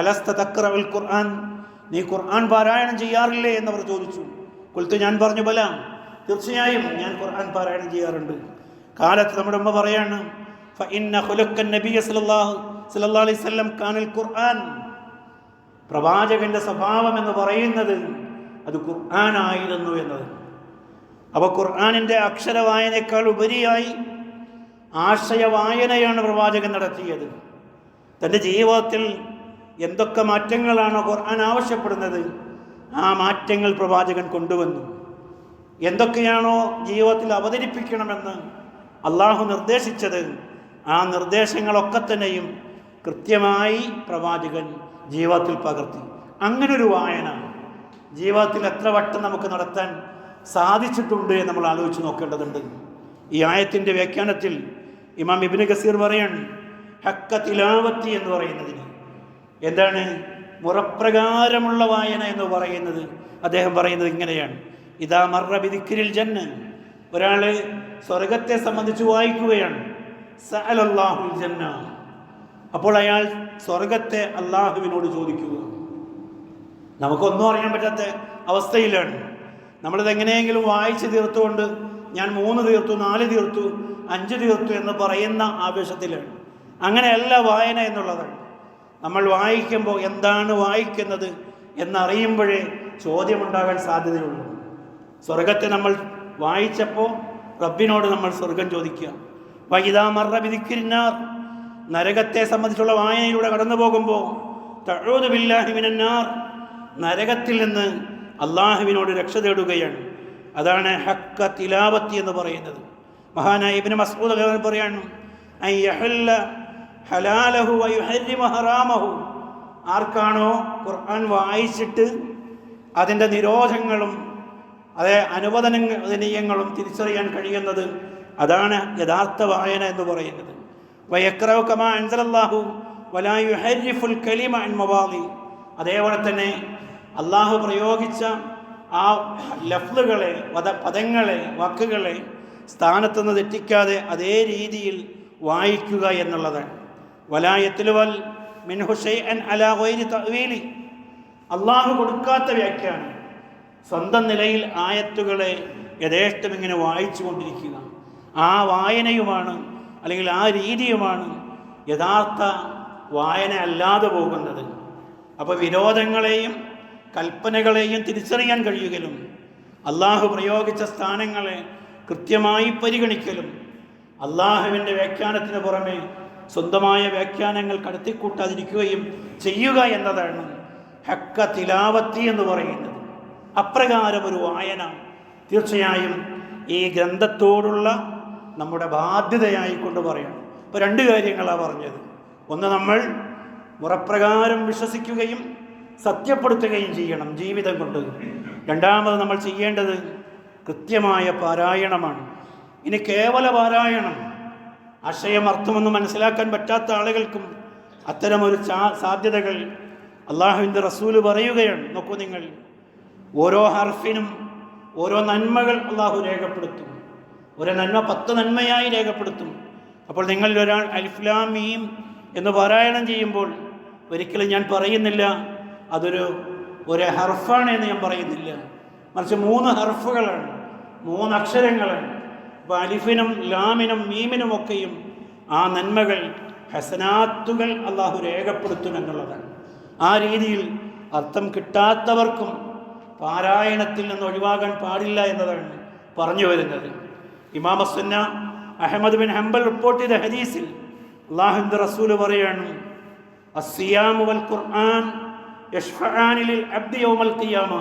അലസ്ത തഖ്റഉൽ ഖുർആൻ, നീ ഖുർആൻ പാരായണം ചെയ്യാറില്ലേ എന്നവർ ചോദിച്ചു. കുൽത്തു, ഞാൻ പറഞ്ഞു, ബല, തീർച്ചയായും ഞാൻ ഖുർആൻ പാരായണം ചെയ്യാറുണ്ട്. കാലത്ത് നമ്മുടെ ഉമ്മ പറയാണ്, ഫഇന്ന ഖുലുഖൻ നബിയ സല്ലല്ലാഹു അലൈഹി വസല്ലം കാനൽ ഖുർആൻ, പ്രവാചകന്റെ സ്വഭാവം എന്ന് പറയുന്നത് അത് ഖുർആനായിരുന്നു എന്നത്. അപ്പോൾ ഖുർആനിൻ്റെ അക്ഷരവായനയേക്കാൾ ഉപരിയായി ആശയ വായനയാണ് പ്രവാചകൻ നടത്തിയത്. തൻ്റെ ജീവിതത്തിൽ എന്തൊക്കെ മാറ്റങ്ങളാണോ ഖുർആൻ ആവശ്യപ്പെടുന്നത്, ആ മാറ്റങ്ങൾ പ്രവാചകൻ കൊണ്ടുവന്നു. എന്തൊക്കെയാണോ ജീവിതത്തിൽ അവതരിപ്പിക്കണമെന്ന് അള്ളാഹു നിർദ്ദേശിച്ചത്, ആ നിർദ്ദേശങ്ങളൊക്കെ തന്നെയും കൃത്യമായി പ്രവാചകൻ ജീവിതത്തിൽ പകർത്തി. അങ്ങനൊരു വായന ജീവിതത്തിൽ എത്ര വട്ടം നമുക്ക് നടത്താൻ സാധിച്ചിട്ടുണ്ട് എന്ന് നമ്മൾ ആലോചിച്ച് നോക്കേണ്ടതുണ്ട്. ഈ ആയത്തിൻ്റെ വ്യാഖ്യാനത്തിൽ ഇമാം ഇബ്നു കസീർ പറയാണ്, ഹക്ക തിലാവത്തി എന്ന് പറയുന്നതിന് എന്താണ് മുറപ്രകാരമുള്ള വായന എന്ന് പറയുന്നത്? അദ്ദേഹം പറയുന്നത് ഇങ്ങനെയാണ്, ഇദാ മർറ ബിദിക്രിൽ ജന്ന, ഒരാൾ സ്വർഗത്തെ സംബന്ധിച്ച് വായിക്കുകയാണ്, സഅലല്ലാഹുൽ ജന്ന, അപ്പോൾ അയാൾ സ്വർഗത്തെ അള്ളാഹുവിനോട് ചോദിക്കുക. നമുക്കൊന്നും അറിയാൻ പറ്റാത്ത അവസ്ഥയിലാണ്. നമ്മളിത് എങ്ങനെയെങ്കിലും വായിച്ച് തീർത്തുകൊണ്ട് ഞാൻ 3 തീർത്തു, 4 തീർത്തു, 5 തീർത്തു എന്ന് പറയുന്ന ആവേശത്തിലാണ്. അങ്ങനെയല്ല വായന എന്നുള്ളതാണ്. നമ്മൾ വായിക്കുമ്പോൾ എന്താണ് വായിക്കുന്നത് എന്നറിയുമ്പോഴേ ചോദ്യമുണ്ടാകാൻ സാധ്യതയുള്ളൂ. സ്വർഗത്തെ നമ്മൾ വായിച്ചപ്പോൾ റബ്ബിനോട് നമ്മൾ സ്വർഗം ചോദിക്കുക. വഇദാ മർറ ബിദിക്രിന്നാർ, നരകത്തെ സംബന്ധിച്ചുള്ള വായനയിലൂടെ കടന്നു പോകുമ്പോൾ തഊദു ബില്ലാഹി മിനന്നാർ, നരകത്തിൽ നിന്ന് അള്ളാഹുവിനോട് രക്ഷ തേടുകയാണ്. അതാണ് ഹക്ക തിലാവത്തി എന്ന് പറയുന്നത്. മഹാനായ ഇബ്നു മസ്ഊദ് പറയാണ്, അൻ യഹല്ല ഹലാലഹു വയുഹരിമ ഹറാമഹു, ആർക്കാണോ ഖുർആൻ വായിച്ചിട്ട് അതിൻ്റെ നിരോധങ്ങളും അതേ അനുവദനീയങ്ങളും തിരിച്ചറിയാൻ കഴിയുന്നത്, അതാണ് യഥാർത്ഥ വായന എന്ന് പറയുന്നത്. വയഖ്റഉ കമാ അൻസലല്ലാഹു വലാ യുഹരിഫുൽ കലിമ അൻ മവാളി, അതേപോലെ തന്നെ അള്ളാഹു പ്രയോഗിച്ച ആ ലഫ്ലുകളെ, പദങ്ങളെ, വാക്കുകളെ സ്ഥാനത്തുനിന്ന് തെറ്റിക്കാതെ അതേ രീതിയിൽ വായിക്കുക എന്നുള്ളതാണ്. വലാ യത്ലുവൽ മിൻഹു ശൈഅൻ അലാ ഗൈരി തഅ്വീലി, അള്ളാഹു കൊടുക്കാത്ത വ്യാഖ്യാനം, സ്വന്തം നിലയിൽ ആയത്തുകളെ യഥേഷ്ടം ഇങ്ങനെ വായിച്ചു കൊണ്ടിരിക്കുക. ആ വായനയുമാണ് അല്ലെങ്കിൽ ആ രീതിയുമാണ് യഥാർത്ഥ വായന അല്ലാതെ പോകുന്നത്. അപ്പോൾ വിരോധങ്ങളെയും കൽപ്പനകളെയും തിരിച്ചറിയാൻ കഴിയുകയും അള്ളാഹു പ്രയോഗിച്ച സ്ഥാനങ്ങളെ കൃത്യമായി പരിഗണിക്കലും അള്ളാഹുവിൻ്റെ വ്യാഖ്യാനത്തിന് പുറമെ സ്വന്തമായ വ്യാഖ്യാനങ്ങൾ കടത്തിക്കൂട്ടാതിരിക്കുകയും ചെയ്യുക എന്നതാണ് ഹക്ക തിലാവത്തി എന്ന് പറയുന്നത്. അപ്രകാരം ഒരു വായന തീർച്ചയായും ഈ ഗ്രന്ഥത്തോടുള്ള നമ്മുടെ ബാധ്യതയായി കൊണ്ട് പറയണം. ഇപ്പോൾ 2 കാര്യങ്ങളാണ് പറഞ്ഞത്. ഒന്ന്, നമ്മൾ മുറപ്രകാരം വിശ്വസിക്കുകയും സത്യപ്പെടുത്തുകയും ചെയ്യണം ജീവിതം കൊണ്ട്. രണ്ടാമത് നമ്മൾ ചെയ്യേണ്ടത് കൃത്യമായ പാരായണമാണ്. ഇനി കേവല പാരായണം, ആശയം അർത്ഥമൊന്നും മനസ്സിലാക്കാൻ പറ്റാത്ത ആളുകൾക്കും അത്തരമൊരു സാധ്യതകൾ അള്ളാഹുവിൻ്റെ റസൂല് പറയുകയാണ്. നോക്കൂ നിങ്ങൾ, ഓരോ ഹർഫിനും ഓരോ നന്മകൾ അള്ളാഹു രേഖപ്പെടുത്തും. ഒരു നന്മ 10 നന്മയായി രേഖപ്പെടുത്തും. അപ്പോൾ നിങ്ങളിൽ ഒരാൾ അലിഫ് ലാം മീം എന്ന് പാരായണം ചെയ്യുമ്പോൾ ഒരിക്കലും ഞാൻ പറയുന്നില്ല ഒരു ഹർഫാണ് എന്ന് ഞാൻ പറയുന്നില്ല, മറിച്ച് 3 ഹർഫുകളാണ്, 3 അക്ഷരങ്ങളാണ്. അപ്പോൾ അലിഫിനും ലാമിനും മീമിനുമൊക്കെയും ആ നന്മകൾ ഹസനാത്തുകൾ അള്ളാഹു രേഖപ്പെടുത്തും എന്നുള്ളതാണ്. ആ രീതിയിൽ അർത്ഥം കിട്ടാത്തവർക്കും പാരായണത്തിൽ നിന്ന് ഒഴിവാകാൻ പാടില്ല എന്നതാണ് പറഞ്ഞു വരുന്നത്. ഇമാം സുന്ന അഹ്മദ് ബിൻ ഹംബൽ റിപ്പോർട്ട് ചെയ്ത ഹദീസിൽ അല്ലാഹുവിൻ്റെ റസൂൽ പറയാണ്, അസ്സിയാമു വൽ ഖുർആൻ യശ്ഫഅാനി ലിൽ അബ്ദി യൗമൽ ഖിയാമ.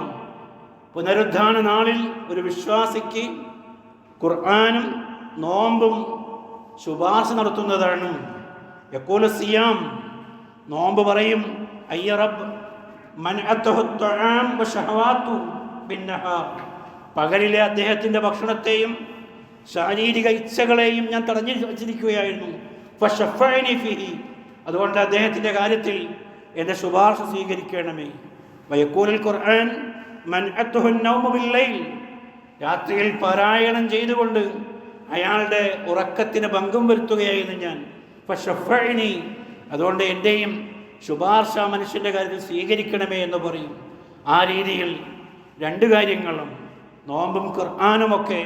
പുനരുദ്ധാന നാളിൽ ഒരു വിശ്വാസിക്ക് ഖുർആനും നോമ്പും ശുപാർശ നടത്തുന്നതാണ്. യഖൂലു സിയാം, നോമ്പ് പറയും, അയ്യ റബ്ബ് മൻഅതഹു ത്വആം വശഹവാതു ബിന്നഹാർ. പകലിലെ അദ്ദേഹത്തിൻ്റെ ഭക്ഷണത്തെയും ശാരീരിക ഇച്ഛകളെയും ഞാൻ തടഞ്ഞു വച്ചിരിക്കുകയായിരുന്നു. ഫശഫഅനി ഫീഹി, അതുകൊണ്ട് അദ്ദേഹത്തിൻ്റെ കാര്യത്തിൽ എൻ്റെ ശുപാർശ സ്വീകരിക്കണമേ. വയഖൂലുൽ ഖുർആൻ മൻഅതഹു നൗമു ബില്ലൈൽ, രാത്രിയിൽ പാരായണം ചെയ്തുകൊണ്ട് അയാളുടെ ഉറക്കത്തിന് ഭംഗം വരുത്തുകയായിരുന്നു ഞാൻ. ഫശഫഅനി, അതുകൊണ്ട് എൻ്റെയും ശുപാർശ മനുഷ്യൻ്റെ കാര്യത്തിൽ സ്വീകരിക്കണമേ എന്ന് പറയും. ആ രീതിയിൽ 2 കാര്യങ്ങളും നോമ്പും ഖുർആനുമൊക്കെ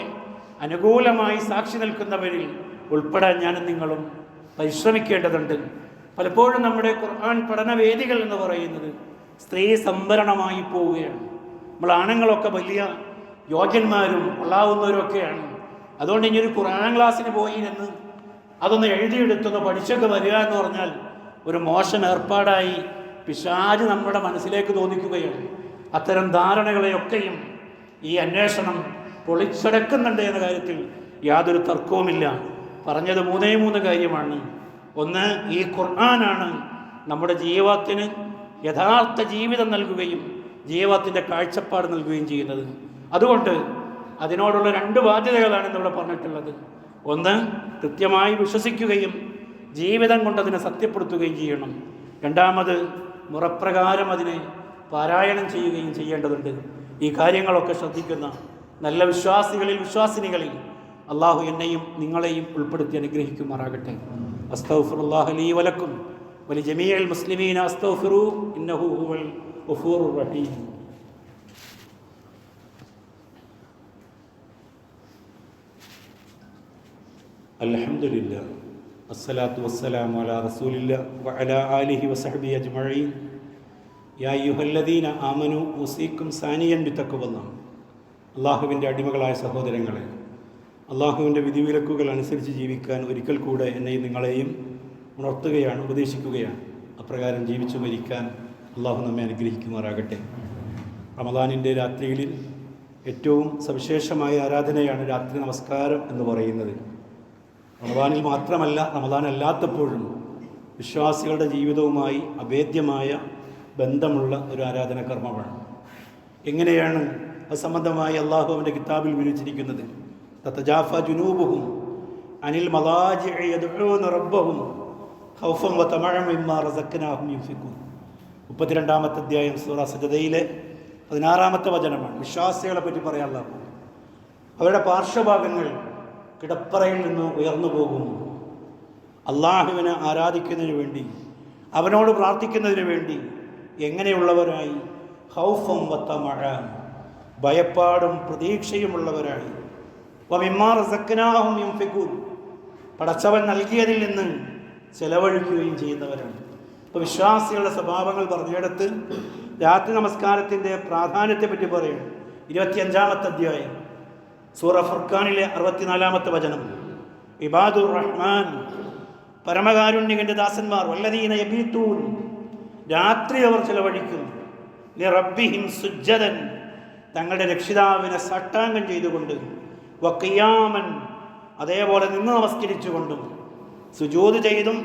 അനുകൂലമായി സാക്ഷി നിൽക്കുന്നവരിൽ ഉൾപ്പെടാൻ ഞാനും നിങ്ങളും പരിശ്രമിക്കേണ്ടതുണ്ട്. പലപ്പോഴും നമ്മുടെ ഖുർആൻ പഠനവേദികൾ എന്ന് പറയുന്നത് സ്ത്രീ സംവരണമായി പോവുകയാണ്. നമ്മൾ ആണുങ്ങളൊക്കെ വലിയ യോഗ്യന്മാരും കൊള്ളാവുന്നവരൊക്കെയാണ്. അതുകൊണ്ട് ഇനി ഒരു ഖുർആൻ ക്ലാസ്സിന് പോയി എന്ന് അതൊന്ന് എഴുതിയെടുത്തൊന്ന് പഠിച്ചൊക്കെ വരിക എന്ന് പറഞ്ഞാൽ ഒരു മോശം ഏർപ്പാടായി പിശാച് നമ്മുടെ മനസ്സിലേക്ക് തോന്നിക്കുകയാണ്. അത്തരം ധാരണകളെയൊക്കെയും ഈ അന്വേഷണം പൊളിച്ചടക്കുന്നുണ്ട് എന്ന കാര്യത്തിൽ യാതൊരു തർക്കവുമില്ല. പറഞ്ഞത് 3 കാര്യമാണ്. ഒന്ന്, ഈ ഖുർആനാണ് നമ്മുടെ ജീവിതത്തിന് യഥാർത്ഥ ജീവിതം നൽകുകയും ജീവിതത്തിൻ്റെ കാഴ്ചപ്പാട് നൽകുകയും ചെയ്യുന്നത്. അതുകൊണ്ട് അതിനോടുള്ള 2 ബാധ്യതകളാണ് ഇവിടെ പറഞ്ഞിട്ടുള്ളത്. ഒന്ന്, കൃത്യമായി വിശ്വസിക്കുകയും ജീവിതം കൊണ്ട് അതിനെ സത്യപ്പെടുത്തുകയും ചെയ്യണം. 2ാമത്, മുറപ്രകാരം അതിനെ പാരായണം ചെയ്യുകയും ചെയ്യേണ്ടതുണ്ട്. ഈ കാര്യങ്ങളൊക്കെ ശ്രദ്ധിക്കുന്ന നല്ല വിശ്വാസികളിൽ വിശ്വാസിനികളിൽ അള്ളാഹു എന്നെയും നിങ്ങളെയും ഉൾപ്പെടുത്തി അനുഗ്രഹിക്കുമാറാകട്ടെ. അസ്തഗ്ഫിറുല്ലാഹ ലീ വലക്കും വലി ജമീഇൽ മുസ്ലിമീന അസ്തഗ്ഫിറൂ ഇന്നഹു ഹുവൽ ഗഫൂറുർ റഹീം. അൽഹംദുലില്ലാഹ് അസ്സലാത്തു വസ്സലാമു അലാ റസൂലില്ലാഹ് വഅലാ ആലിഹി വസഹ്ബിഹി അജ്മഈൻ. യാ അയ്യുഹല്ലദീന ആമനൂ ഉസീക്കും സാനിയൻ ബിത്തഖ്വല്ലാഹ്. അള്ളാഹുവിൻ്റെ അടിമകളായ സഹോദരങ്ങളെ, അള്ളാഹുവിൻ്റെ വിധിവിലക്കുകൾ അനുസരിച്ച് ജീവിക്കാൻ ഒരിക്കൽ കൂടെ എന്നെയും നിങ്ങളെയും ഉണർത്തുകയാണ്, ഉപദേശിക്കുകയാണ്. അപ്രകാരം ജീവിച്ചു മരിക്കാൻ അള്ളാഹു നമ്മെ അനുഗ്രഹിക്കുമാറാകട്ടെ. റമദാനിൻ്റെ രാത്രികളിൽ ഏറ്റവും സവിശേഷമായ ആരാധനയാണ് രാത്രി നമസ്കാരം എന്ന് പറയുന്നത്. റമദാനിൽ മാത്രമല്ല, റമദാൻ അല്ലാത്തപ്പോഴും വിശ്വാസികളുടെ ജീവിതവുമായി അഭേദ്യമായ ബന്ധമുള്ള ഒരു ആരാധന കർമ്മമാണ്. എങ്ങനെയാണ് അത് സംബന്ധമായി അള്ളാഹു അവൻ്റെ കിതാബിൽ വിവരിച്ചിരിക്കുന്നത്? തതജാഫ ജുനൂബുഹും അനിൽ മളാജിഇ യദ്ഊന റബ്ബഹും ഖൗഫൻ വതമഅൻ മിമ്മാ റസഖ്നാഹും യുൻഫിഖൂൻ. 32-ാമത്തെ അധ്യായം സൂറ സജദയിലെ 16-ാമത്തെ വചനമാണ്. വിശ്വാസികളെ പറ്റി പറയാനുള്ള അവരുടെ പാർശ്വഭാഗങ്ങൾ കിടപ്പറയിൽ നിന്ന് ഉയർന്നു പോകും. അള്ളാഹുവിനെ ആരാധിക്കുന്നതിന് വേണ്ടി, അവനോട് പ്രാർത്ഥിക്കുന്നതിന് വേണ്ടി എങ്ങനെയുള്ളവരായി? ഖൗഫൻ വതമഅൻ, ഭയപ്പാടും പ്രതീക്ഷയുമുള്ളവരായി. വമിമ്മാ റസഖ്നാഹും യുൻഫിഖൂൻ, പടച്ചവൻ നൽകിയതിൽ നിന്ന് ചെലവഴിക്കുകയും ചെയ്യുന്നവരാണ്. ഇപ്പോൾ വിശ്വാസികളുടെ സ്വഭാവങ്ങൾ പറഞ്ഞിടത്ത് രാത്രി നമസ്കാരത്തിൻ്റെ പ്രാധാന്യത്തെപ്പറ്റി പറയുന്നു. 25-ാമത്തെ അധ്യായം സൂറ ഫുർഖാനിലെ 64-ാമത്തെ വചനം. ഇബാദുർ റഹ്മാൻ, പരമകാരുണ്യകൻ്റെ ദാസന്മാർ, വല്ലദീന യബീതൂൻ, രാത്രി അവർ ചെലവഴിക്കും, ലിറബ്ബിഹിം സുജ്ജദൻ, തങ്ങളുടെ രക്ഷിതാവിനെ സാഷ്ടാംഗം ചെയ്തുകൊണ്ട്, വഖിയാമൻ, അതേപോലെ നിന്ന് നമസ്കരിച്ചുകൊണ്ടും, സുജൂദ് ചെയ്തും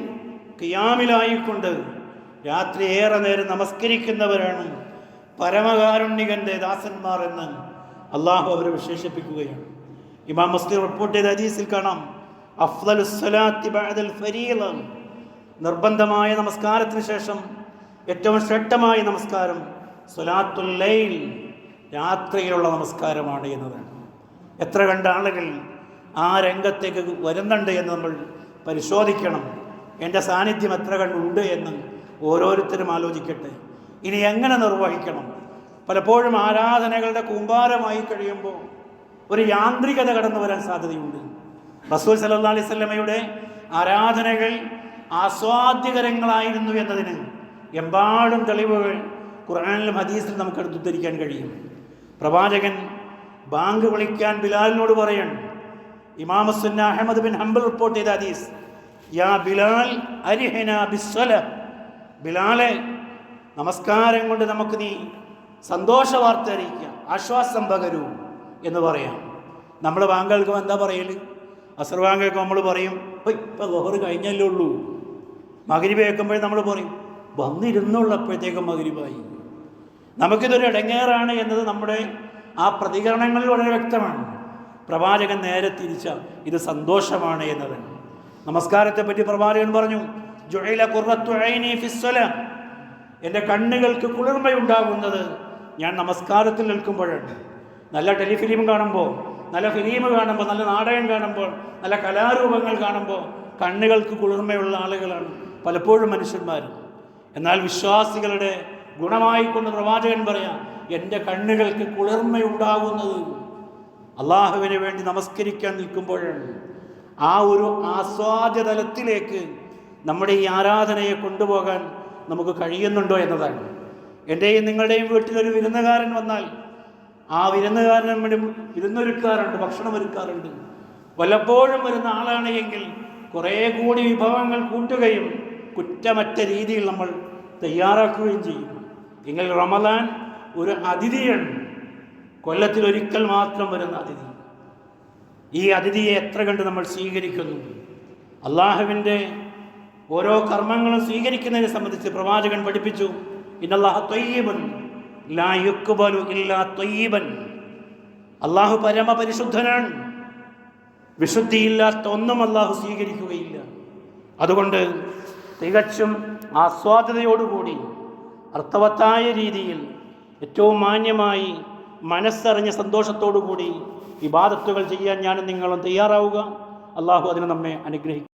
ഖിയാമിലായിക്കൊണ്ട് രാത്രി ഏറെ നേരം നമസ്കരിക്കുന്നവരാണ് പരമകാരുണ്യകൻ്റെ ദാസന്മാർ എന്ന് അള്ളാഹു അവരെ വിശേഷിപ്പിക്കുകയാണ്. ഇമാം മുസ്ലിം റിപ്പോർട്ട് ചെയ്ത ഹദീസിൽ കാണാം, അഫ്ദലുസ് സ്വലാത്തി ബഅദൽ ഫരീള, നിർബന്ധമായ നമസ്കാരത്തിന് ശേഷം ഏറ്റവും ശ്രേഷ്ഠമായ നമസ്കാരം സ്വലാത്തുൽ ലൈൽ, രാത്രിയിലുള്ള നമസ്കാരമാണ് എന്നതാണ്. എത്ര കണ്ട ആളുകൾ ആ രംഗത്തേക്ക് വരുന്നുണ്ട് എന്ന് നമ്മൾ പരിശോധിക്കണം. എൻ്റെ സാന്നിധ്യം എത്ര കണ്ടുണ്ട് എന്ന് ഓരോരുത്തരും ആലോചിക്കട്ടെ. ഇനി എങ്ങനെ നിർവഹിക്കണം? പലപ്പോഴും ആരാധനകളുടെ കൂമ്പാരമായി കഴിയുമ്പോൾ ഒരു യാന്ത്രികത കടന്നു വരാൻ സാധ്യതയുണ്ട്. റസൂൽ സല്ലല്ലാഹു അലൈഹി വസല്ലമയുടെ ആരാധനകൾ ആസ്വാദ്യകരങ്ങളായിരുന്നു എന്നതിന് എമ്പാടും തെളിവുകൾ ഖുർആനിലും ഹദീസിലും നമുക്ക് ഉദ്ധരിക്കാൻ കഴിയും. പ്രവാചകൻ ബാങ്ക് വിളിക്കാൻ ബിലാലിനോട് പറയണം. ഇമാം സുന്ന അഹ്മദ് ബിൻ ഹംബൽ റിപ്പോർട്ട് ചെയ്ത ഹദീസ്, യാ ബിലാൽ അരിഹന ബിസ്സല, ബിലാലെ നമസ്കാരം കൊണ്ട് നമുക്ക് നീ സന്തോഷ വാർത്ത അറിയിക്കുക, ആശ്വാസം പകരൂ എന്ന് പറയാം. നമ്മൾ ബാങ്ക് കേൾക്കുമ്പോൾ എന്താ പറയൽ? അസർ ബാങ്ക് കേൾക്കുമ്പോൾ നമ്മൾ പറയും ഇപ്പം ളുഹർ കഴിഞ്ഞല്ലേ ഉള്ളൂ. മഗ്രിബ് കേൾക്കുമ്പോഴും നമ്മൾ പറയും വന്നിരുന്നുള്ളപ്പോഴത്തേക്കും മഗ്രിബായി. നമുക്കിതൊരു ഇടങ്ങേറാണ് എന്നത് നമ്മുടെ ആ പ്രതികരണങ്ങളിൽ വളരെ വ്യക്തമാണ്. പ്രവാചകൻ നേരെ തിരിച്ച ഇത് സന്തോഷമാണ് എന്നതാണ്. നമസ്കാരത്തെപ്പറ്റി പ്രവാചകൻ പറഞ്ഞു, ജുഇല ഖുർറത്തു ഐനി ഫിസ്സലാ, എൻ്റെ കണ്ണുകൾക്ക് കുളിർമയുണ്ടാകുന്നത് ഞാൻ നമസ്കാരത്തിൽ നിൽക്കുമ്പോഴാണ്. നല്ല ടെലിഫിലിം കാണുമ്പോൾ, നല്ല ഫിലിം കാണുമ്പോൾ, നല്ല നാടകം കാണുമ്പോൾ, നല്ല കലാരൂപങ്ങൾ കാണുമ്പോൾ കണ്ണുകൾക്ക് കുളിർമയുള്ള ആളുകളാണ് പലപ്പോഴും മനുഷ്യന്മാർ. എന്നാൽ വിശ്വാസികളുടെ ഗുണമായിക്കൊണ്ട് പ്രവാചകൻ പറയാം, എൻ്റെ കണ്ണുകൾക്ക് കുളിർമയുണ്ടാകുന്നത് അള്ളാഹുവിന് വേണ്ടി നമസ്കരിക്കാൻ നിൽക്കുമ്പോഴാണ്. ആ ഒരു ആസ്വാദ്യ തലത്തിലേക്ക് നമ്മുടെ ഈ ആരാധനയെ കൊണ്ടുപോകാൻ നമുക്ക് കഴിയുന്നുണ്ടോ എന്നതാണ്. എൻ്റെയും നിങ്ങളുടെയും വീട്ടിലൊരു വിരുന്നുകാരൻ വന്നാൽ ആ വിരുന്നുകാരന് വേണ്ടി വിരുന്നൊരുക്കാറുണ്ട്, ഭക്ഷണം ഒരുക്കാറുണ്ട്. വല്ലപ്പോഴും വരുന്ന ആളാണ് എങ്കിൽ കുറേ കൂടി വിഭവങ്ങൾ കൂട്ടുകയും കുറ്റമറ്റ രീതിയിൽ നമ്മൾ തയ്യാറാക്കുകയും ചെയ്യും. എങ്കിൽ റമദാൻ ഒരു അതിഥിയാണ്, കൊല്ലത്തിലൊരിക്കൽ മാത്രം വരുന്ന അതിഥി. ഈ അതിഥിയെ എത്ര കണ്ട് നമ്മൾ സ്വീകരിക്കുന്നു? അള്ളാഹുവിൻ്റെ ഓരോ കർമ്മങ്ങളും സ്വീകരിക്കുന്നതിനെ സംബന്ധിച്ച് പ്രവാചകൻ പഠിപ്പിച്ചു, ഇന്നല്ലാഹ ത്വയ്യിബുൻ ലാ യുഖ്ബലു ഇല്ലാ ത്വയ്യിബൻ. അള്ളാഹു പരമപരിശുദ്ധനാണ്, വിശുദ്ധിയില്ലാത്ത ഒന്നും അള്ളാഹു സ്വീകരിക്കുകയില്ല. അതുകൊണ്ട് തികച്ചും ആസ്വാദ്യതയോടുകൂടി അർത്ഥവത്തായ രീതിയിൽ ഏറ്റവും മാന്യമായി മനസ്സറിഞ്ഞ സന്തോഷത്തോടു കൂടി ഇബാദത്തുകൾ ചെയ്യാൻ ഞാനും നിങ്ങളും തയ്യാറാവുക. അള്ളാഹു അതിന് നമ്മെ അനുഗ്രഹിക്കും.